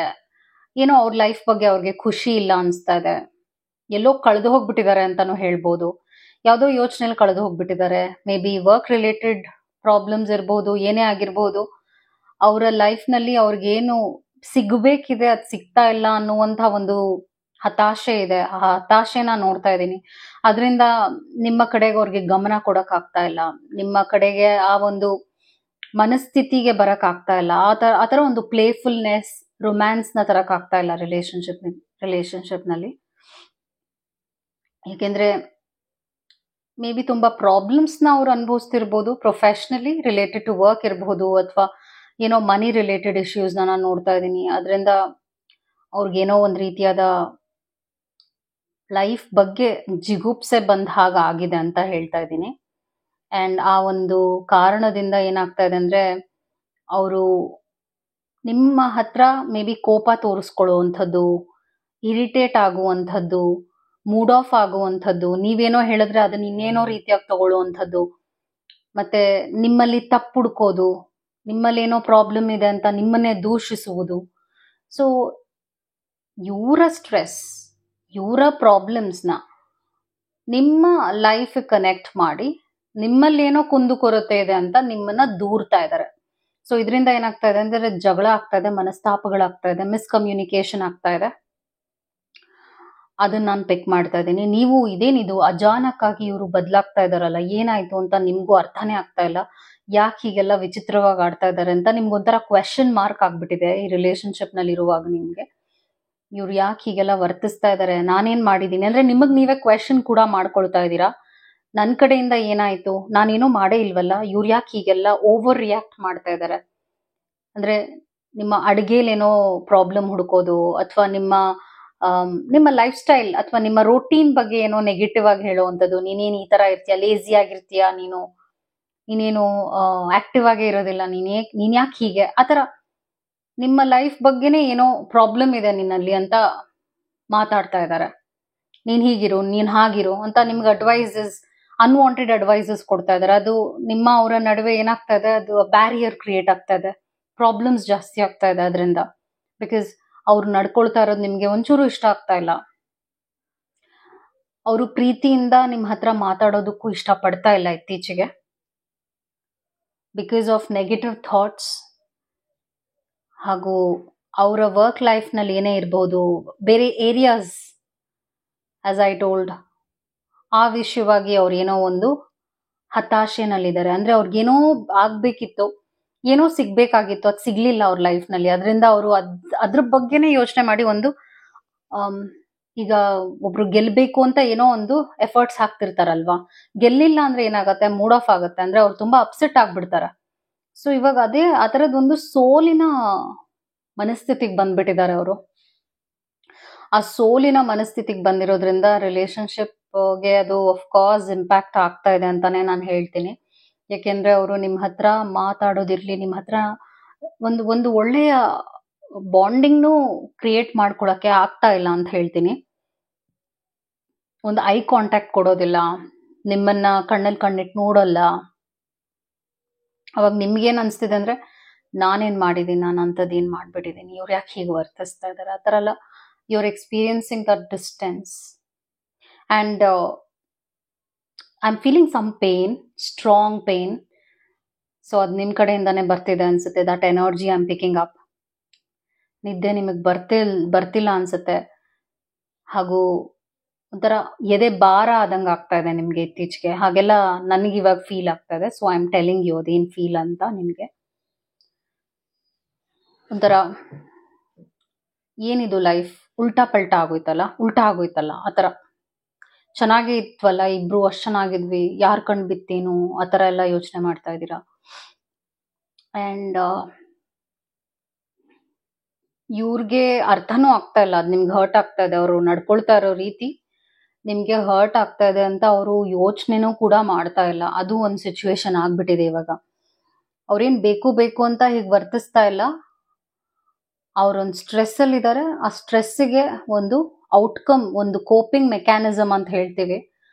ಏನೋ ಅವ್ರ ಲೈಫ್ ಬಗ್ಗೆ ಅವ್ರಿಗೆ ಖುಷಿ ಇಲ್ಲ ಅನ್ಸ್ತಾ ಇದೆ, ಎಲ್ಲೋ ಕಳೆದು ಹೋಗ್ಬಿಟ್ಟಿದ್ದಾರೆ ಅಂತಾನು ಹೇಳ್ಬೋದು, ಯಾವುದೋ ಯೋಚನೆಯಲ್ಲಿ ಕಳೆದು ಹೋಗ್ಬಿಟ್ಟಿದ್ದಾರೆ. Maybe work related problems ಇರ್ಬೋದು, ಏನೇ ಆಗಿರ್ಬೋದು. ಅವರ ಲೈಫ್ ನಲ್ಲಿ ಅವ್ರಿಗೇನು ಸಿಗ್ಬೇಕಿದೆ ಅದು ಸಿಗ್ತಾ ಇಲ್ಲ ಅನ್ನುವಂತ ಒಂದು ಹತಾಶೆ ಇದೆ. ಆ ಹತಾಶೆನ ನೋಡ್ತಾ ಇದ್ದೀನಿ. ಅದರಿಂದ ನಿಮ್ಮ ಕಡೆಗೆ ಅವ್ರಿಗೆ ಗಮನ ಕೊಡಕ್ ಆಗ್ತಾ ಇಲ್ಲ, ನಿಮ್ಮ ಕಡೆಗೆ ಆ ಒಂದು ಮನಸ್ಥಿತಿಗೆ ಬರಕ್ ಆಗ್ತಾ ಇಲ್ಲ. ಆತರ ಒಂದು ಪ್ಲೇಫುಲ್ನೆಸ್, ರೊಮ್ಯಾನ್ಸ್ ನ ತರಕ್ ಆಗ್ತಾ ಇಲ್ಲ ರಿಲೇಶನ್ಶಿಪ್ ನಲ್ಲಿ. ಯಾಕೆಂದ್ರೆ ಮೇ ಬಿ ತುಂಬಾ ಪ್ರಾಬ್ಲಮ್ಸ್ ನ ಅವ್ರು ಅನುಭವಿಸ್ತಿರ್ಬೋದು, ಪ್ರೊಫೆಷನಲಿ ರಿಲೇಟೆಡ್ ಟು ವರ್ಕ್ ಇರಬಹುದು, ಅಥವಾ ಏನೋ ಮನಿ ರಿಲೇಟೆಡ್ ಇಶ್ಯೂಸ್ ನಾನು ನೋಡ್ತಾ ಇದ್ದೀನಿ. ಅದರಿಂದ ಅವ್ರಿಗೇನೋ ಒಂದ್ ರೀತಿಯಾದ ಲೈಫ್ ಬಗ್ಗೆ ಜಿಗುಪ್ಸೆ ಬಂದ ಹಾಗ ಆಗಿದೆ ಅಂತ ಹೇಳ್ತಾ ಇದ್ದೀನಿ. ಅಂಡ್ ಆ ಒಂದು ಕಾರಣದಿಂದ ಏನಾಗ್ತಾ ಇದೆ ಅಂದ್ರೆ ಅವರು ನಿಮ್ಮ ಹತ್ರ ಮೇ ಬಿ ಕೋಪ ತೋರಿಸ್ಕೊಳ್ಳುವಂಥದ್ದು, ಇರಿಟೇಟ್ ಆಗುವಂಥದ್ದು, ಮೂಡ್ ಆಫ್ ಆಗುವಂಥದ್ದು, ನೀವೇನೋ ಹೇಳಿದ್ರೆ ಅದನ್ನ ಇನ್ನೇನೋ ರೀತಿಯಾಗಿ ತಗೊಳ್ಳುವಂಥದ್ದು, ಮತ್ತೆ ನಿಮ್ಮಲ್ಲಿ ತಪ್ಪು ಹುಡ್ಕೋದು, ನಿಮ್ಮಲ್ಲಿ ಏನೋ ಪ್ರಾಬ್ಲಮ್ ಇದೆ ಅಂತ ನಿಮ್ಮನ್ನೇ ದೂಷಿಸುವುದು. ಸೊ ಇವರ ಸ್ಟ್ರೆಸ್, ಇವರ ಪ್ರಾಬ್ಲಮ್ಸ್ನ ನಿಮ್ಮ ಲೈಫ್ ಕನೆಕ್ಟ್ ಮಾಡಿ ನಿಮ್ಮಲ್ಲಿ ಏನೋ ಕುಂದುಕೊರತೆ ಇದೆ ಅಂತ ನಿಮ್ಮನ್ನ ದೂರ್ತಾ ಇದ್ದಾರೆ. ಸೊ ಇದರಿಂದ ಏನಾಗ್ತಾ ಇದೆ ಅಂದ್ರೆ ಜಗಳ ಆಗ್ತಾ ಇದೆ, ಮನಸ್ತಾಪಗಳಾಗ್ತಾ ಇದೆ, ಮಿಸ್ಕಮ್ಯುನಿಕೇಶನ್ ಆಗ್ತಾ ಇದೆ. ಅದನ್ನ ನಾನು ಪಿಕ್ ಮಾಡ್ತಾ ಇದ್ದೀನಿ. ನೀವು ಇದೇನಿದು ಅಚಾನಕ್ಕಾಗಿ ಇವರು ಬದಲಾಗ್ತಾ ಇದಾರಲ್ಲ, ಏನಾಯ್ತು ಅಂತ ನಿಮ್ಗೂ ಅರ್ಥನೇ ಆಗ್ತಾ ಇಲ್ಲ. ಯಾಕೆ ಹೀಗೆಲ್ಲ ವಿಚಿತ್ರವಾಗಿ ಆಡ್ತಾ ಇದ್ದಾರೆ ಅಂತ ನಿಮ್ಗೊಂಥರ ಕ್ವೆಶನ್ ಮಾರ್ಕ್ ಆಗ್ಬಿಟ್ಟಿದೆ ಈ ರಿಲೇಶನ್ಶಿಪ್ ನಲ್ಲಿ ಇರುವಾಗ ನಿಮ್ಗೆ. ಇವ್ರು ಯಾಕೆ ಹೀಗೆಲ್ಲ ವರ್ತಿಸ್ತಾ ಇದ್ದಾರೆ, ನಾನೇನ್ ಮಾಡಿದೀನಿ ಅಂದ್ರೆ ನಿಮಗ್ ನೀವೇ ಕ್ವೆಶನ್ ಕೂಡ ಮಾಡ್ಕೊಳ್ತಾ ಇದ್ದೀರಾ. ನನ್ ಕಡೆಯಿಂದ ಏನಾಯ್ತು, ನಾನೇನೋ ಮಾಡೇ ಇಲ್ವಲ್ಲ, ಇವ್ರು ಯಾಕೆ ಹೀಗೆಲ್ಲ ಓವರ್ ರಿಯಾಕ್ಟ್ ಮಾಡ್ತಾ ಇದ್ದಾರೆ. ಅಂದ್ರೆ ನಿಮ್ಮ ಅಡ್ಗೆಲೇನೋ ಪ್ರಾಬ್ಲಮ್ ಹುಡ್ಕೋದು, ಅಥವಾ ನಿಮ್ಮ ಲೈಫ್ ಸ್ಟೈಲ್ ಅಥವಾ ನಿಮ್ಮ ರೋಟೀನ್ ಬಗ್ಗೆ ಏನೋ ನೆಗೆಟಿವ್ ಆಗಿ ಹೇಳುವಂಥದ್ದು. ನೀನೇನು ಈ ತರ ಇರ್ತೀಯ, ಲೇಜಿ ಆಗಿರ್ತೀಯ, ನೀನೇನು ಆಕ್ಟಿವ್ ಆಗೇ ಇರೋದಿಲ್ಲ, ನೀನ್ ಯಾಕೆ ಹೀಗೆ, ಆತರ ನಿಮ್ಮ ಲೈಫ್ ಬಗ್ಗೆನೇ ಏನೋ ಪ್ರಾಬ್ಲಮ್ ಇದೆ ನಿನ್ನಲ್ಲಿ ಅಂತ ಮಾತಾಡ್ತಾ ಇದ್ದಾರೆ. ನೀನ್ ಹೀಗಿರು, ನೀನ್ ಹಾಗಿರು ಅಂತ ನಿಮ್ಗೆ ಅನ್ವಾಂಟೆಡ್ ಅಡ್ವೈಸಸ್ ಕೊಡ್ತಾ ಇದಾರೆ. ಅದು ನಿಮ್ಮ ಅವರ ನಡುವೆ ಏನಾಗ್ತಾ ಇದೆ, ಅದು ಬ್ಯಾರಿಯರ್ ಕ್ರಿಯೇಟ್ ಆಗ್ತಾ ಇದೆ, ಪ್ರಾಬ್ಲಮ್ಸ್ ಜಾಸ್ತಿ ಆಗ್ತಾ ಇದೆ ಅದರಿಂದ. ಬಿಕಾಸ್ ಅವ್ರು ನಡ್ಕೊಳ್ತಾ ಇರೋದು ನಿಮ್ಗೆ ಒಂಚೂರು ಇಷ್ಟ ಆಗ್ತಾ ಇಲ್ಲ. ಅವರು ಪ್ರೀತಿಯಿಂದ ನಿಮ್ ಹತ್ರ ಮಾತಾಡೋದಕ್ಕೂ ಇಷ್ಟ ಪಡ್ತಾ ಇಲ್ಲ ಇತ್ತೀಚೆಗೆ, ಬಿಕಾಸ್ ಆಫ್ ನೆಗೆಟಿವ್ ಥಾಟ್ಸ್. ಹಾಗೂ ಅವರ ವರ್ಕ್ ಲೈಫ್ ನಲ್ಲಿ ಏನೇ ಇರ್ಬೋದು, ಬೇರೆ ಏರಿಯಾಸ್ ಆಸ್ ಐ ಟೋಲ್ಡ್, ಆ ವಿಷಯವಾಗಿ ಅವ್ರು ಏನೋ ಒಂದು ಹತಾಶೆನಲ್ಲಿದ್ದಾರೆ. ಅಂದ್ರೆ ಅವ್ರಿಗೇನೋ ಆಗ್ಬೇಕಿತ್ತು, ಏನೋ ಸಿಗ್ಬೇಕಾಗಿತ್ತು, ಅದು ಸಿಗ್ಲಿಲ್ಲ ಅವ್ರ ಲೈಫ್ ನಲ್ಲಿ. ಅದರಿಂದ ಅವರು ಅದ್ರ ಬಗ್ಗೆನೇ ಯೋಚನೆ ಮಾಡಿ ಒಂದು ಈಗ ಒಬ್ರು ಗೆಲ್ಬೇಕು ಅಂತ ಏನೋ ಒಂದು ಎಫರ್ಟ್ಸ್ ಹಾಕ್ತಿರ್ತಾರಲ್ವಾ, ಗೆಲ್ಲಿಲ್ಲ ಅಂದ್ರೆ ಏನಾಗತ್ತೆ, ಮೂಡ್ ಆಫ್ ಆಗತ್ತೆ, ಅಂದ್ರೆ ಅವ್ರು ತುಂಬಾ ಅಪ್ಸೆಟ್ ಆಗ್ಬಿಡ್ತಾರೆ. ಸೊ ಇವಾಗ ಅದೇ ಆ ತರದೊಂದು ಸೋಲಿನ ಮನಸ್ಥಿತಿಗೆ ಬಂದ್ಬಿಟ್ಟಿದ್ದಾರೆ ಅವರು. ಆ ಸೋಲಿನ ಮನಸ್ಥಿತಿಗೆ ಬಂದಿರೋದ್ರಿಂದ ರಿಲೇಶನ್ಶಿಪ್ಗೆ ಅದು ಆಫ್ ಕೋರ್ಸ್ ಇಂಪ್ಯಾಕ್ಟ್ ಆಗ್ತಾ ಇದೆ ಅಂತಾನೆ ನಾನು ಹೇಳ್ತೀನಿ. ಯಾಕೆಂದ್ರೆ ಅವರು ನಿಮ್ಮ ಹತ್ರ ಮಾತಾಡೋದಿರ್ಲಿ, ನಿಮ್ಮ ಹತ್ರ ಒಂದು ಒಂದು ಒಳ್ಳೆಯ ಬಾಂಡಿಂಗ್ನು ಕ್ರಿಯೇಟ್ ಮಾಡ್ಕೊಳಕ್ಕೆ ಆಗ್ತಾ ಇಲ್ಲ ಅಂತ ಹೇಳ್ತೀನಿ. ಒಂದು ಐ ಕಾಂಟ್ಯಾಕ್ಟ್ ಕೊಡೋದಿಲ್ಲ, ನಿಮ್ಮನ್ನ ಕಣ್ಣಲ್ಲಿ ಕಣ್ಣಿಟ್ಟು ನೋಡಲ್ಲ. ಅವಾಗ ನಿಮ್ಗೇನ್ ಅನ್ಸ್ತಿದೆ ಅಂದ್ರೆ, ನಾನೇನ್ ಮಾಡಿದೀನಿ, ನಾನು ಅಂಥದ್ದು ಏನ್ ಮಾಡ್ಬಿಟ್ಟಿದ್ದೀನಿ, ಇವ್ರು ಯಾಕೆ ಹೀಗೆ ವರ್ತಿಸ್ತಾ ಇದಾರೆ, ಆ ಥರ ಎಲ್ಲ you're experiencing that distance and I'm feeling some pain, strong pain. So ಅದು ನಿಮ್ಮ ಕಡೆಯಿಂದಾನೇ ಬರ್ತಿದೆ ಅನ್ಸುತ್ತೆ. That energy I am picking up. ನಿದ್ದೆ ನಿಮಗೆ ಬರ್ತಿಲ್ಲ ಅನ್ಸುತ್ತೆ, ಹಾಗೂ ಒಂಥರ ಎದೆ ಭಾರ ಆದಂಗೆ ಆಗ್ತಾ ಇದೆ ನಿಮಗೆ ಇತ್ತೀಚೆಗೆ. ಹಾಗೆಲ್ಲ ನನಗೆ ಇವಾಗ ಫೀಲ್ ಆಗ್ತಾ ಇದೆ. So I am telling you ಅದೇನು ಫೀಲ್ ಅಂತ. ನಿಮಗೆ ಒಂಥರ ಏನಿದು ಲೈಫ್ ಉಲ್ಟಾ ಆಗೋಯ್ತಲ್ಲ ಆ ಥರ. ಚೆನ್ನಾಗೇ ಇತ್ವಲ್ಲ ಇಬ್ರು, ಅಷ್ಟು ಚೆನ್ನಾಗಿದ್ವಿ, ಯಾರ್ ಕಣ್ ಬಿತ್ತೇನು, ಆ ಥರ ಎಲ್ಲ ಯೋಚನೆ ಮಾಡ್ತಾ ಇದ್ದೀರಾ. ಆ್ಯಂಡ್ ಇವ್ರಿಗೆ ಅರ್ಥನೂ ಆಗ್ತಾ ಇಲ್ಲ, ಅದು ನಿಮ್ಗೆ ಹರ್ಟ್ ಆಗ್ತಾ ಇದೆ, ಅವರು ನಡ್ಕೊಳ್ತಾ ಇರೋ ರೀತಿ ನಿಮ್ಗೆ ಹರ್ಟ್ ಆಗ್ತಾ ಇದೆ ಅಂತ ಅವರು ಯೋಚನೆನೂ ಕೂಡ ಮಾಡ್ತಾ ಇಲ್ಲ. ಅದು ಒಂದು ಸಿಚುವೇಶನ್ ಆಗ್ಬಿಟ್ಟಿದೆ ಇವಾಗ. ಅವ್ರೇನ್ ಬೇಕು ಅಂತ ಹೀಗೆ ವರ್ತಿಸ್ತಾ ಇಲ್ಲ. ಅವ್ರೊಂದು ಸ್ಟ್ರೆಸ್ ಅಲ್ಲಿ ಇದ್ದಾರೆ. ಆ ಸ್ಟ್ರೆಸ್ಸಿಗೆ ಒಂದು ಔಟ್ಕಮ್, ಒಂದು ಕೋಪಿಂಗ್ ಮೆಕ್ಯಾನಿಸಮ್ ಅಂತ ಹೇಳ್ತೀವಿ,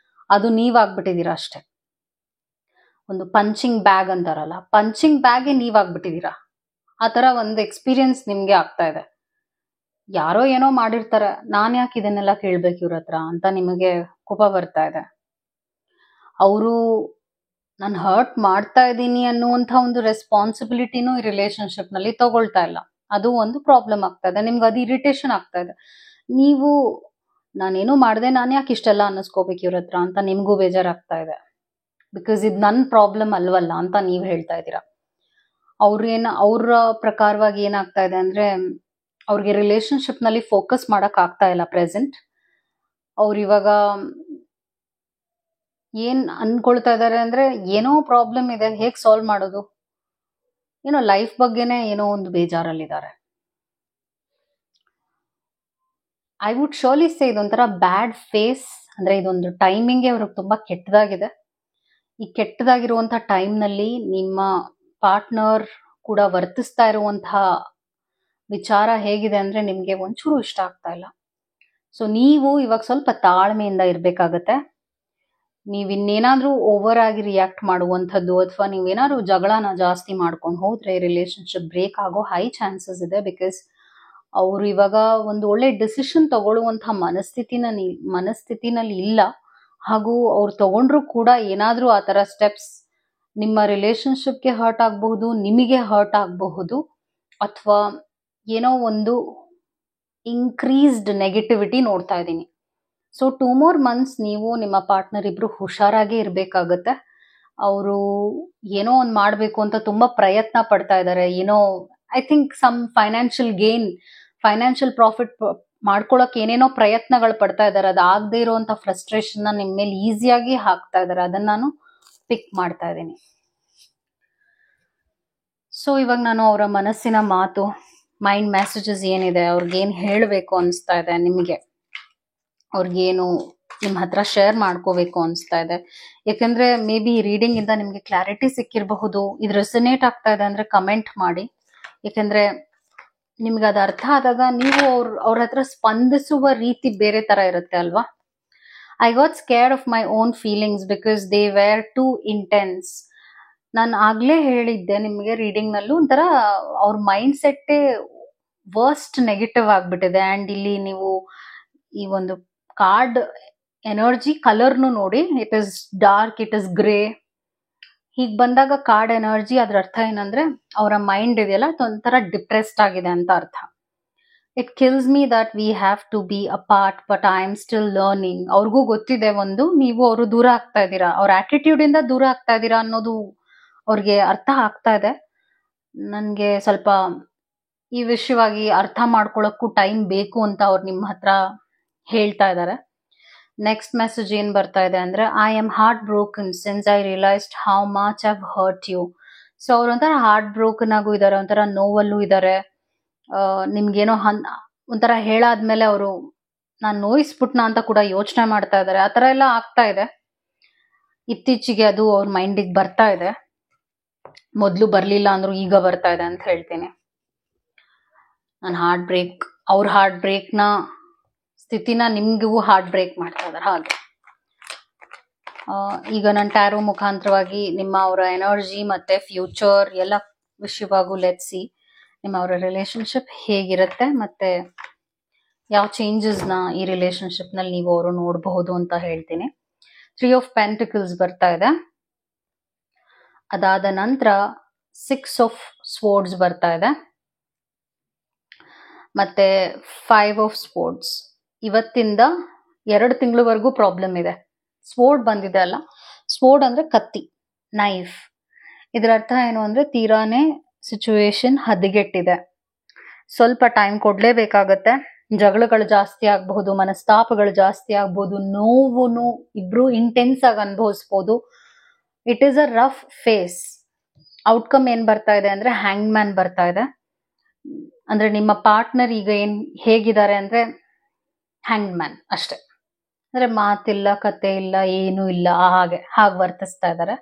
ಅದು ನೀವಾಗ್ಬಿಟ್ಟಿದ್ದೀರಾ ಅಷ್ಟೇ. ಒಂದು ಪಂಚಿಂಗ್ ಬ್ಯಾಗ್ ಅಂತಾರಲ್ಲ, ಪಂಚಿಂಗ್ ಬ್ಯಾಗೆ ನೀವಾಗ್ಬಿಟ್ಟಿದ್ದೀರಾ. ಆ ಥರ ಒಂದು ಎಕ್ಸ್ಪೀರಿಯನ್ಸ್ ನಿಮ್ಗೆ ಆಗ್ತಾ ಇದೆ. ಯಾರೋ ಏನೋ ಮಾಡಿರ್ತಾರೆ, ನಾನು ಯಾಕೆ ಇದನ್ನೆಲ್ಲ ಕೇಳ್ಬೇಕು ಇವ್ರ ಹತ್ರ ಅಂತ ನಿಮಗೆ ಕೋಪ ಬರ್ತಾ ಇದೆ. ಅವರು ನಾನು ಹರ್ಟ್ ಮಾಡ್ತಾ ಇದ್ದೀನಿ ಅನ್ನುವಂಥ ಒಂದು ರೆಸ್ಪಾನ್ಸಿಬಿಲಿಟಿನೂ ಈ ರಿಲೇಶನ್ಶಿಪ್ ನಲ್ಲಿ ತಗೊಳ್ತಾ ಇಲ್ಲ. ಅದು ಒಂದು ಪ್ರಾಬ್ಲಮ್ ಆಗ್ತಾ ಇದೆ. ನಿಮ್ಗೆ ಅದು ಇರಿಟೇಷನ್ ಆಗ್ತಾ ಇದೆ. ನೀವು ನಾನೇನು ಮಾಡಿದೆ, ನಾನು ಯಾಕೆ ಇಷ್ಟೆಲ್ಲ ಅನ್ನಿಸ್ಕೋಬೇಕು ಇವ್ರ ಹತ್ರ ಅಂತ ನಿಮಗೂ ಬೇಜಾರಾಗ್ತಾ ಇದೆ. ಬಿಕಾಸ್ ಇದು ನನ್ನ ಪ್ರಾಬ್ಲಮ್ ಅಲ್ವಲ್ಲ ಅಂತ ನೀವು ಹೇಳ್ತಾ ಇದ್ದೀರಾ. ಅವ್ರ ಪ್ರಕಾರವಾಗಿ ಏನಾಗ್ತಾ ಇದೆ ಅಂದ್ರೆ, ಅವ್ರಿಗೆ ರಿಲೇಶನ್ಶಿಪ್ ನಲ್ಲಿ ಫೋಕಸ್ ಮಾಡಕ್ ಆಗ್ತಾ ಇಲ್ಲ ಪ್ರೆಸೆಂಟ್. ಅವ್ರು ಇವಾಗ ಏನ್ ಅನ್ಕೊಳ್ತಾ ಇದಾರೆ ಅಂದ್ರೆ, ಏನೋ ಪ್ರಾಬ್ಲಮ್ ಇದೆ, ಹೇಗ್ ಸಾಲ್ವ್ ಮಾಡೋದು, ಏನೋ ಲೈಫ್ ಬಗ್ಗೆನೇ ಏನೋ ಒಂದು ಬೇಜಾರಲ್ಲಿದ್ದಾರೆ. ಐ ವುಡ್ ಶೋರ್ಲಿ ಸೇ ಇದೊಂಥರ ಬ್ಯಾಡ್ ಫೇಸ್. ಅಂದ್ರೆ ಇದೊಂದು ಟೈಮಿಂಗ್ಗೆ ಅವ್ರಿಗೆ ತುಂಬಾ ಕೆಟ್ಟದಾಗಿದೆ. ಈ ಕೆಟ್ಟದಾಗಿರುವಂಥ ಟೈಮ್ನಲ್ಲಿ ನಿಮ್ಮ ಪಾರ್ಟ್ನರ್ ಕೂಡ ವರ್ತಿಸ್ತಾ ಇರುವಂತಹ ವಿಚಾರ ಹೇಗಿದೆ ಅಂದ್ರೆ ನಿಮ್ಗೆ ಒಂಚೂರು ಇಷ್ಟ ಆಗ್ತಾ ಇಲ್ಲ. ಸೊ ನೀವು ಇವಾಗ ಸ್ವಲ್ಪ ತಾಳ್ಮೆಯಿಂದ ಇರ್ಬೇಕಾಗತ್ತೆ. ನೀವು ಇನ್ನೇನಾದ್ರೂ ಓವರ್ ಆಗಿ ರಿಯಾಕ್ಟ್ ಮಾಡುವಂಥದ್ದು, ಅಥವಾ ನೀವೇನಾದ್ರೂ ಜಗಳನ ಜಾಸ್ತಿ ಮಾಡ್ಕೊಂಡು ಹೋದ್ರೆ ರಿಲೇಶನ್ಶಿಪ್ ಬ್ರೇಕ್ ಆಗೋ ಹೈ ಚಾನ್ಸಸ್ ಇದೆ. ಬಿಕಾಸ್ ಅವರು ಇವಾಗ ಒಂದು ಒಳ್ಳೆ ಡಿಸಿಷನ್ ತಗೊಳ್ಳುವಂಥ ಮನಸ್ಥಿತಿನಲ್ಲಿ ಇಲ್ಲ. ಹಾಗೂ ಅವ್ರು ತಗೊಂಡ್ರು ಕೂಡ ಏನಾದ್ರೂ ಆ ಥರ ಸ್ಟೆಪ್ಸ್ ನಿಮ್ಮ ರಿಲೇಶನ್ಶಿಪ್ಗೆ ಹರ್ಟ್ ಆಗಬಹುದು, ನಿಮಗೆ ಹರ್ಟ್ ಆಗಬಹುದು, ಅಥವಾ ಏನೋ ಒಂದು ಇನ್ಕ್ರೀಸ್ಡ್ ನೆಗೆಟಿವಿಟಿ ನೋಡ್ತಾ ಇದ್ದೀನಿ. ಸೊ 2 more months ನೀವು ನಿಮ್ಮ ಪಾರ್ಟ್ನರ್ ಇಬ್ರು ಹುಷಾರಾಗಿ ಇರಬೇಕಾಗತ್ತೆ. ಅವರು ಏನೋ ಒಂದು ಮಾಡಬೇಕು ಅಂತ ತುಂಬಾ ಪ್ರಯತ್ನ ಪಡ್ತಾ ಇದ್ದಾರೆ. ಏನೋ I think some financial profit ಮಾಡ್ಕೊಳಕ್ ಏನೇನೋ ಪ್ರಯತ್ನಗಳು ಪಡ್ತಾ ಇದ್ದಾರೆ. ಅದು ಆಗದೆ ಇರುವಂತ ಫ್ರಸ್ಟ್ರೇಷನ್ ನಿಮ್ಮ ಮೇಲೆ ಈಸಿಯಾಗಿ ಹಾಕ್ತಾ ಇದ್ದಾರೆ. ಅದನ್ನ ನಾನು ಪಿಕ್ ಮಾಡ್ತಾ ಇದ್ದೀನಿ. ಸೊ ಇವಾಗ ನಾನು ಅವರ ಮನಸ್ಸಿನ ಮಾತು, ಮೈಂಡ್ ಮೆಸೇಜಸ್ ಏನಿದೆ, ಅವ್ರಿಗೇನು ಹೇಳಬೇಕು ಅನಿಸ್ತಾ ಇದೆ, ನಿಮಗೆ ಅವ್ರಿಗೇನು ನಿಮ್ಮ ಹತ್ರ ಶೇರ್ ಮಾಡ್ಕೋಬೇಕು ಅನಿಸ್ತಾ ಇದೆ. ಯಾಕಂದ್ರೆ ಮೇ ಬಿ ಈ ರೀಡಿಂಗ್ ಇಂದ ನಿಮ್ಗೆ ಕ್ಲಾರಿಟಿ ಸಿಕ್ಕಿರಬಹುದು. ಇದು ರೆಸನೇಟ್ ಆಗ್ತಾ ಇದೆ ಅಂದ್ರೆ ಕಮೆಂಟ್ ಮಾಡಿ. ಯಾಕಂದ್ರೆ ನಿಮ್ಗೆ ಅದು ಅರ್ಥ ಆದಾಗ ನೀವು ಅವ್ರ ಹತ್ರ ಸ್ಪಂದಿಸುವ ರೀತಿ ಬೇರೆ ತರ ಇರುತ್ತೆ ಅಲ್ವಾ. I got scared of my own feelings because they were too intense. ನಾನು ಆಗ್ಲೇ ಹೇಳಿದ್ದೆ ನಿಮಗೆ ರೀಡಿಂಗ್ ನಲ್ಲೂ ಒಂಥರ ಅವ್ರ ಮೈಂಡ್ ಸೆಟ್ಟೇ ವರ್ಸ್ಟ್ ನೆಗೆಟಿವ್ ಆಗ್ಬಿಟ್ಟಿದೆ. ಅಂಡ್ ಇಲ್ಲಿ ನೀವು ಈ ಒಂದು ಕಾರ್ಡ್ ಎನರ್ಜಿ ಕಲರ್ನು ನೋಡಿ, it is dark, it is grey. ಹೀಗ್ ಬಂದಾಗ ಕಾರ್ಡ್ ಎನರ್ಜಿ, ಅದ್ರ ಅರ್ಥ ಏನಂದ್ರೆ ಅವರ ಮೈಂಡ್ ಇದೆಯಲ್ಲ ಒಂಥರ ಡಿಪ್ರೆಸ್ಡ್ ಆಗಿದೆ ಅಂತ ಅರ್ಥ. It kills me that we have to be apart but I am still learning. ಅವ್ರಿಗೂ ಗೊತ್ತಿದೆ, ಒಂದು ನೀವು ಅವರು ದೂರ ಆಗ್ತಾ ಇದ್ದೀರಾ, ಅವ್ರ ಆಟಿಟ್ಯೂಡ್ ಇಂದ ದೂರ ಆಗ್ತಾ ಇದ್ದೀರಾ ಅನ್ನೋದು ಅವ್ರಿಗೆ ಅರ್ಥ ಆಗ್ತಾ ಇದೆ. ನನ್ಗೆ ಸ್ವಲ್ಪ ಈ ವಿಷಯವಾಗಿ ಅರ್ಥ ಮಾಡ್ಕೊಳಕ್ಕೂ ಟೈಮ್ ಬೇಕು ಅಂತ ಅವ್ರು ನಿಮ್ಮ ಹತ್ರ ಹೇಳ್ತಾ ಇದ್ದಾರೆ. ನೆಕ್ಸ್ಟ್ ಮೆಸೇಜ್ ಏನ್ ಬರ್ತಾ ಇದೆ ಅಂದ್ರೆ, I am heart broken since I realised how much I've hurt you. So ಅವ್ರ ಒಂಥರ ಹಾರ್ಟ್ ಬ್ರೋಕನ್ ಆಗು ಇದಾರೆ, ಒಂಥರ ನೋವಲ್ಲೂ ಇದಾರೆ. ನಿಮ್ಗೇನೋ ಒಂಥರ ಹೇಳಾದ್ಮೇಲೆ ಅವರು ನಾನು ನೋಯಿಸ್ಬಿಟ್ನಾ ಅಂತ ಕೂಡ ಯೋಚನೆ ಮಾಡ್ತಾ ಇದ್ದಾರೆ. ಆ ತರ ಎಲ್ಲ ಆಗ್ತಾ ಇದೆ. ಇತ್ತೀಚೆಗೆ ಅದು ಅವ್ರ ಮೈಂಡಿಗೆ ಬರ್ತಾ ಇದೆ. ಮೊದ್ಲು ಬರ್ಲಿಲ್ಲ ಅಂದ್ರು ಈಗ ಬರ್ತಾ ಇದೆ ಅಂತ ಹೇಳ್ತೀನಿ. ನನ್ನ ಅವ್ರ ಹಾರ್ಟ್ ಬ್ರೇಕ್ ನ ಸ್ಥಿತಿನ ನಿಮ್ಗೂ ಹಾರ್ಟ್ ಬ್ರೇಕ್ ಮಾಡ್ತಾ ಇದಾರೆ ಹಾಗೆ. ಈಗ ನನ್ನ ಟ್ಯಾರೋ ಮುಖಾಂತರವಾಗಿ ಅವರ ಎನರ್ಜಿ ಮತ್ತೆ ಫ್ಯೂಚರ್ ಎಲ್ಲ ವಿಷಯವಾಗೂ ಲೆಟ್ಸಿ ಅವರ ರಿಲೇಶನ್ಶಿಪ್ ಹೇಗಿರುತ್ತೆ ಮತ್ತೆ ಯಾವ ಚೇಂಜಸ್ ನ ಈ ರಿಲೇಶನ್ಶಿಪ್ ನಲ್ಲಿ ನೀವು ಅವರು ನೋಡಬಹುದು ಅಂತ ಹೇಳ್ತೀನಿ. 3 ಆಫ್ ಪೆಂಟಿಕಲ್ಸ್ ಬರ್ತಾ ಇದೆ. ಅದಾದ ನಂತರ 6 ಆಫ್ ಸ್ವೋರ್ಡ್ಸ್ ಬರ್ತಾ ಇದೆ. ಮತ್ತೆ 5 ಆಫ್ ಸ್ವೋರ್ಡ್ಸ್. ಇವತ್ತಿಂದ 2 ತಿಂಗಳವರೆಗೂ ಪ್ರಾಬ್ಲಮ್ ಇದೆ. ಸ್ವೋರ್ಡ್ ಬಂದಿದೆ ಅಲ್ಲ, ಸ್ವೋರ್ಡ್ ಅಂದ್ರೆ ಕತ್ತಿ, ನೈಫ್. ಇದರ ಅರ್ಥ ಏನು ಅಂದ್ರೆ ತೀರಾನೇ ಸಿಚುವೇಶನ್ ಹದಗೆಟ್ಟಿದೆ. ಸ್ವಲ್ಪ ಟೈಮ್ ಕೊಡ್ಲೇಬೇಕಾಗತ್ತೆ. ಜಗಳಗಳು ಜಾಸ್ತಿ ಆಗಬಹುದು, ಮನಸ್ತಾಪಗಳು ಜಾಸ್ತಿ ಆಗ್ಬಹುದು, ನೋವುನು ಇಬ್ರು ಇಂಟೆನ್ಸ್ ಆಗಿ ಅನುಭವಿಸಬಹುದು. It is a rough phase. Outcome ಏನ್ ಬರ್ತಾ ಇದೆ ಅಂದ್ರೆ ಹ್ಯಾಂಗ್ ಮ್ಯಾನ್ ಬರ್ತಾ ಇದೆ. ಅಂದ್ರೆ ನಿಮ್ಮ ಪಾರ್ಟ್ನರ್ ಈಗ ಹೇಗಿದ್ದಾರೆ ಅಂದ್ರೆ ಹ್ಯಾಂಗ್ ಮ್ಯಾನ್ ಅಷ್ಟೇ. ಅಂದ್ರೆ ಮಾತಿಲ್ಲ, ಕತೆ ಇಲ್ಲ, ಏನು ಇಲ್ಲ, ಹಾಗೆ ವರ್ತಿಸ್ತಾ ಇದ್ದಾರೆ.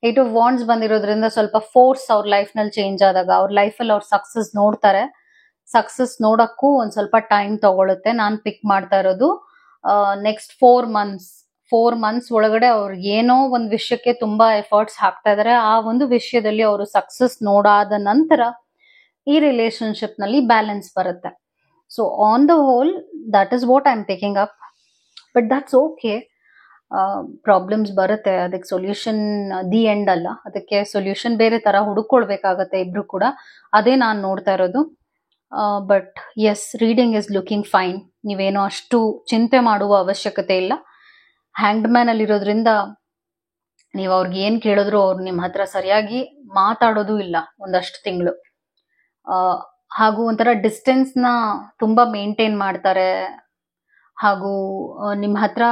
8 ಆಫ್ ವಾಂಡ್ಸ್ ಬಂದಿರೋದ್ರಿಂದ ಸ್ವಲ್ಪ ಫೋರ್ಸ್ ಅವ್ರ ಲೈಫ್ ನಲ್ಲಿ ಚೇಂಜ್ ಆದಾಗ ಅವ್ರ ಲೈಫ್ ಅಲ್ಲಿ ಅವ್ರ ಸಕ್ಸಸ್ ನೋಡ್ತಾರೆ. ಸಕ್ಸಸ್ ನೋಡಕ್ಕೂ ಒಂದ್ ಸ್ವಲ್ಪ ಟೈಮ್ ತಗೊಳುತ್ತೆ. ನಾನ್ ಪಿಕ್ ಮಾಡ್ತಾ ಇರೋದು ನೆಕ್ಸ್ಟ್ 4 ಮಂತ್ಸ್ ಒಳಗಡೆ ಅವ್ರು ಏನೋ ಒಂದ್ ವಿಷಯಕ್ಕೆ ತುಂಬಾ ಎಫರ್ಟ್ಸ್ ಹಾಕ್ತಾ ಇದಾರೆ. ಆ ಒಂದು ವಿಷಯದಲ್ಲಿ ಅವರು ಸಕ್ಸಸ್ ನೋಡಾದ ನಂತರ ಈ ರಿಲೇಶನ್ಶಿಪ್ ನಲ್ಲಿ ಬ್ಯಾಲೆನ್ಸ್ ಬರುತ್ತೆ. So on the whole that is what I am taking up. But that's okay. Problems ಬರುತ್ತೆ, ಅದಕ್ಕೆ ಸೊಲ್ಯೂಷನ್ ದಿ ಎಂಡ್ ಅಲ್ಲ. ಅದಕ್ಕೆ ಸೊಲ್ಯೂಷನ್ ಬೇರೆ ತರ ಹುಡುಕೊಳ್ಬೇಕಾಗತ್ತೆ ಇಬ್ರು ಕೂಡ. ಅದೇ ನಾನು ನೋಡ್ತಾ ಇರೋದು. But yes, reading is looking fine. ನೀವೇನೋ ಅಷ್ಟು ಚಿಂತೆ ಮಾಡುವ ಅವಶ್ಯಕತೆ ಇಲ್ಲ. ಹ್ಯಾಂಗ್ಡ್ ಮ್ಯಾನ್ ಅಲ್ಲಿ ಇರೋದ್ರಿಂದ ನೀವು ಅವ್ರಿಗೆ ಏನ್ ಕೇಳಿದ್ರು ಅವ್ರು ನಿಮ್ಮ ಹತ್ರ ಸರಿಯಾಗಿ ಮಾತಾಡೋದು ಇಲ್ಲ ಒಂದಷ್ಟು ತಿಂಗಳು. ಹಾಗೂ ಒಂಥರ ಡಿಸ್ಟೆನ್ಸ್ ನ ತುಂಬಾ ಮೇಂಟೈನ್ ಮಾಡ್ತಾರೆ. ಹಾಗೂ ನಿಮ್ಮ ಹತ್ರ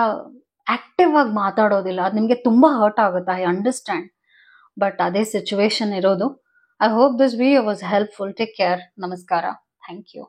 ಆಕ್ಟಿವ್ ಆಗಿ ಮಾತಾಡೋದಿಲ್ಲ. ಅದು ನಿಮ್ಗೆ ತುಂಬಾ ಹರ್ಟ್ ಆಗುತ್ತೆ. I understand. ಬಟ್ ಅದೇ ಸಿಚುವೇಶನ್ ಇರೋದು. I hope this video was helpful. Take care. ನಮಸ್ಕಾರ. Thank you.